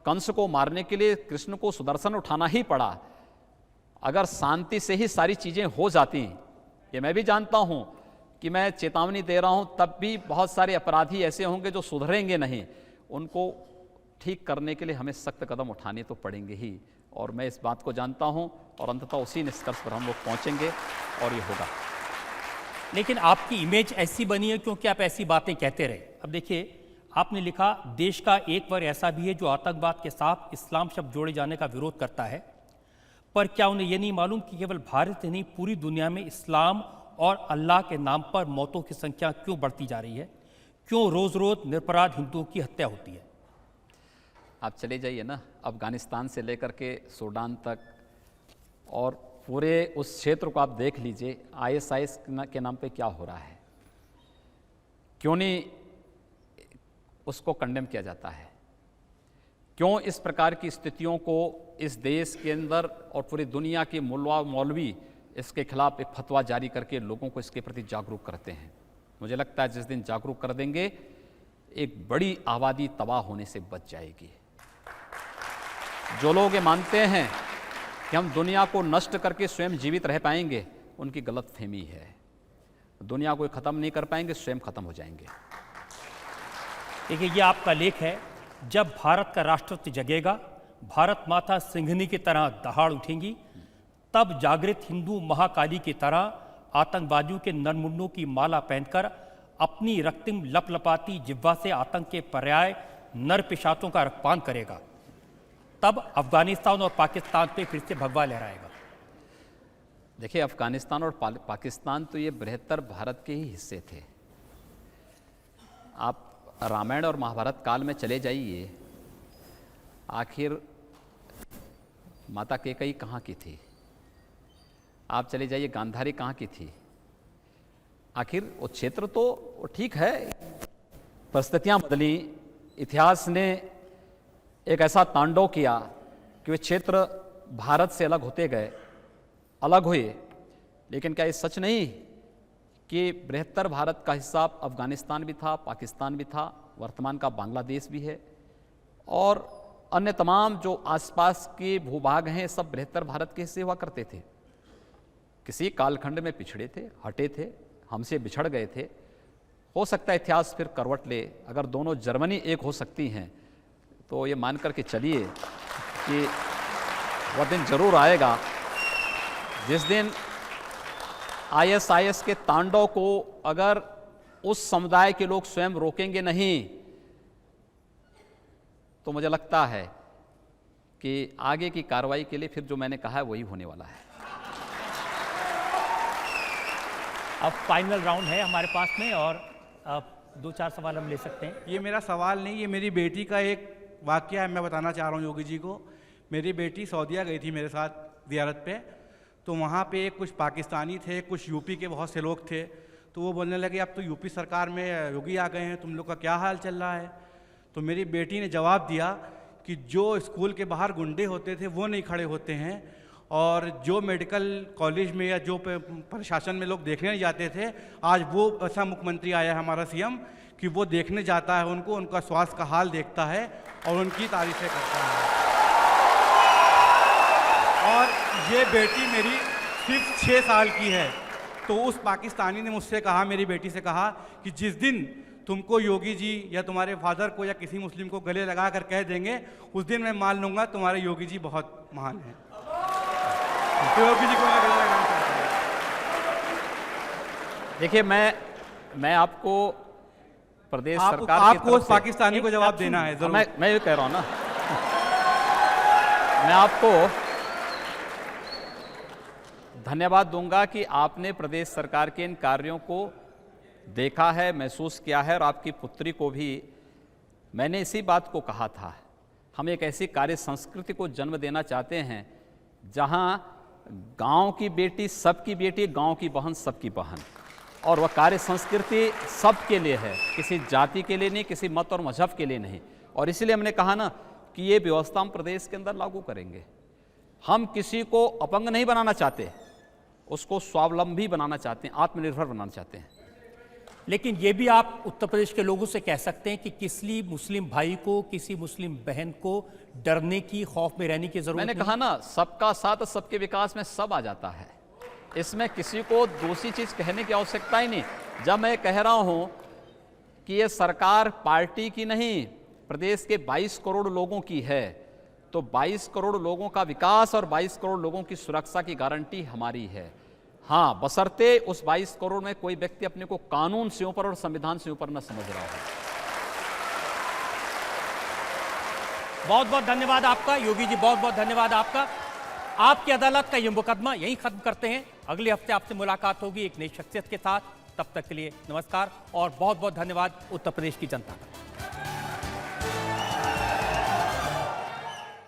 कंस को मारने के लिए कृष्ण को सुदर्शन उठाना ही पड़ा। अगर शांति से ही सारी चीज़ें हो जाती, ये मैं भी जानता हूँ कि मैं चेतावनी दे रहा हूँ, तब भी बहुत सारे अपराधी ऐसे होंगे जो सुधरेंगे नहीं। उनको ठीक करने के लिए हमें सख्त कदम उठाने तो पड़ेंगे ही, और मैं इस बात को जानता हूँ, और अंततः उसी निष्कर्ष पर हम लोग पहुँचेंगे और ये होगा। लेकिन आपकी इमेज ऐसी बनी है क्योंकि आप ऐसी बातें कहते रहे। अब देखिए, आपने लिखा देश का एक वर्ग ऐसा भी है जो आतंकवाद के साथ इस्लाम शब्द जोड़े जाने का विरोध करता है, पर क्या उन्हें यह नहीं मालूम कि केवल भारत ही नहीं पूरी दुनिया में इस्लाम और अल्लाह के नाम पर मौतों की संख्या क्यों बढ़ती जा रही है, क्यों रोज रोज निरपराध हिंदुओं की हत्या होती है। आप चले जाइए ना, अफगानिस्तान से लेकर के सूडान तक, और पूरे उस क्षेत्र को आप देख लीजिए, ISIS के नाम पे क्या हो रहा है। क्यों नहीं उसको कंडेम किया जाता है? क्यों इस प्रकार की स्थितियों को इस देश के अंदर और पूरी दुनिया के मुल्ला मौलवी इसके खिलाफ एक फतवा जारी करके लोगों को इसके प्रति जागरूक करते हैं? मुझे लगता है जिस दिन जागरूक कर देंगे, एक बड़ी आबादी तबाह होने से बच जाएगी। जो लोग ये मानते हैं कि हम दुनिया को नष्ट करके स्वयं जीवित रह पाएंगे, उनकी गलतफहमी है। दुनिया को ख़त्म नहीं कर पाएंगे, स्वयं खत्म हो जाएंगे। देखिए, ये आपका लेख है, जब भारत का राष्ट्रत्व जगेगा, भारत माता सिंघनी की तरह दहाड़ उठेंगी, तब जागृत हिंदू महाकाली की तरह आतंकवादियों के नरमुंडों की माला पहनकर अपनी रक्तिम लपलपाती जिह्वा से आतंक के पर्याय नर पिशाचों का रक्तपान करेगा। तब अफगानिस्तान और पाकिस्तान पे फिर से भगवा लहराएगा। देखिए, अफगानिस्तान और पाकिस्तान तो ये बृहत्तर भारत के ही हिस्से थे। आप रामायण और महाभारत काल में चले जाइए, आखिर माता कैकेयी कहाँ की थी? आप चले जाइए, गांधारी कहाँ की थी? आखिर वो क्षेत्र तो ठीक है, परिस्थितियाँ बदली, इतिहास ने एक ऐसा तांडव किया कि वे क्षेत्र भारत से अलग होते गए, अलग हुए। लेकिन क्या ये सच नहीं कि बृहत्तर भारत का हिस्सा अफगानिस्तान भी था, पाकिस्तान भी था, वर्तमान का बांग्लादेश भी है, और अन्य तमाम जो आसपास के भूभाग हैं सब बृहत्तर भारत के हिस्से हुआ करते थे। किसी कालखंड में पिछड़े थे, हटे थे, हमसे बिछड़ गए थे। हो सकता है इतिहास फिर करवट ले। अगर दोनों जर्मनी एक हो सकती हैं तो ये मान करके चलिए कि वह दिन जरूर आएगा जिस दिन ISIS के तांडव को अगर उस समुदाय के लोग स्वयं रोकेंगे नहीं, तो मुझे लगता है कि आगे की कार्रवाई के लिए फिर जो मैंने कहा है वही होने वाला है। अब फाइनल राउंड है हमारे पास में, और अब 2-4 सवाल हम ले सकते हैं। ये मेरा सवाल नहीं, ये मेरी बेटी का एक वाकया है, मैं बताना चाह रहा हूँ योगी जी को। मेरी बेटी सऊदीया गई थी मेरे साथ ज़ियारत पे, तो वहाँ पे कुछ पाकिस्तानी थे, कुछ यूपी के बहुत से लोग थे। तो वो बोलने लगे अब तो यूपी सरकार में योगी आ गए हैं, तुम लोग का क्या हाल चल रहा है? तो मेरी बेटी ने जवाब दिया कि जो स्कूल के बाहर गुंडे होते थे वो नहीं खड़े होते हैं, और जो मेडिकल कॉलेज में या जो प्रशासन में लोग देखने जाते थे, आज वो ऐसा मुख्यमंत्री आया है हमारा CM कि वो देखने जाता है उनको, उनका स्वास्थ्य का हाल देखता है और उनकी तारीफें करता है। और ये बेटी मेरी सिर्फ 6 साल की है। तो उस पाकिस्तानी ने मुझसे कहा, मेरी बेटी से कहा कि जिस दिन तुमको योगी जी या तुम्हारे फादर को या किसी मुस्लिम को गले लगा कर कह देंगे, उस दिन मैं मान लूँगा तुम्हारे योगी जी बहुत महान हैं। तो योगी जी को मैं गले लगाना चाहता हूँ। देखिए, मैं आपको प्रदेश सरकार आपको उस पाकिस्तानी को जवाब देना है जरूर। मैं ये कह रहा हूँ ना, मैं आपको धन्यवाद दूंगा कि आपने प्रदेश सरकार के इन कार्यों को देखा है, महसूस किया है, और आपकी पुत्री को भी मैंने इसी बात को कहा था। हम एक ऐसी कार्य संस्कृति को जन्म देना चाहते हैं जहां गांव की बेटी सबकी बेटी, गांव की बहन सबकी बहन, और वह कार्य संस्कृति सबके लिए है, किसी जाति के लिए नहीं, किसी मत और मजहब के लिए नहीं। और इसलिए हमने कहा ना कि ये व्यवस्था हम प्रदेश के अंदर लागू करेंगे। हम किसी को अपंग नहीं बनाना चाहते, उसको स्वावलंबी बनाना चाहते हैं, आत्मनिर्भर बनाना चाहते हैं। लेकिन ये भी आप उत्तर प्रदेश के लोगों से कह सकते हैं कि किसी मुस्लिम भाई को, किसी मुस्लिम बहन को डरने की, खौफ में रहने की जरूरत मैंने नहीं। कहा ना, सबका साथ सबके विकास में सब आ जाता है, इसमें किसी को दूसरी चीज कहने की आवश्यकता ही नहीं। जब मैं कह रहा हूं कि ये सरकार पार्टी की नहीं, प्रदेश के 22 करोड़ लोगों की है, तो 22 करोड़ लोगों का विकास और 22 करोड़ लोगों की सुरक्षा की गारंटी हमारी है। हाँ, बशर्ते उस 22 करोड़ में कोई व्यक्ति अपने को कानून से ऊपर और संविधान से ऊपर न समझ रहा हो। बहुत बहुत धन्यवाद आपका योगी जी, बहुत बहुत धन्यवाद आपका। आपकी अदालत का ये मुकदमा यहीं खत्म करते हैं। अगले हफ्ते आपसे मुलाकात होगी एक नई शख्सियत के साथ। तब तक के लिए नमस्कार और बहुत बहुत धन्यवाद उत्तर प्रदेश की जनता का।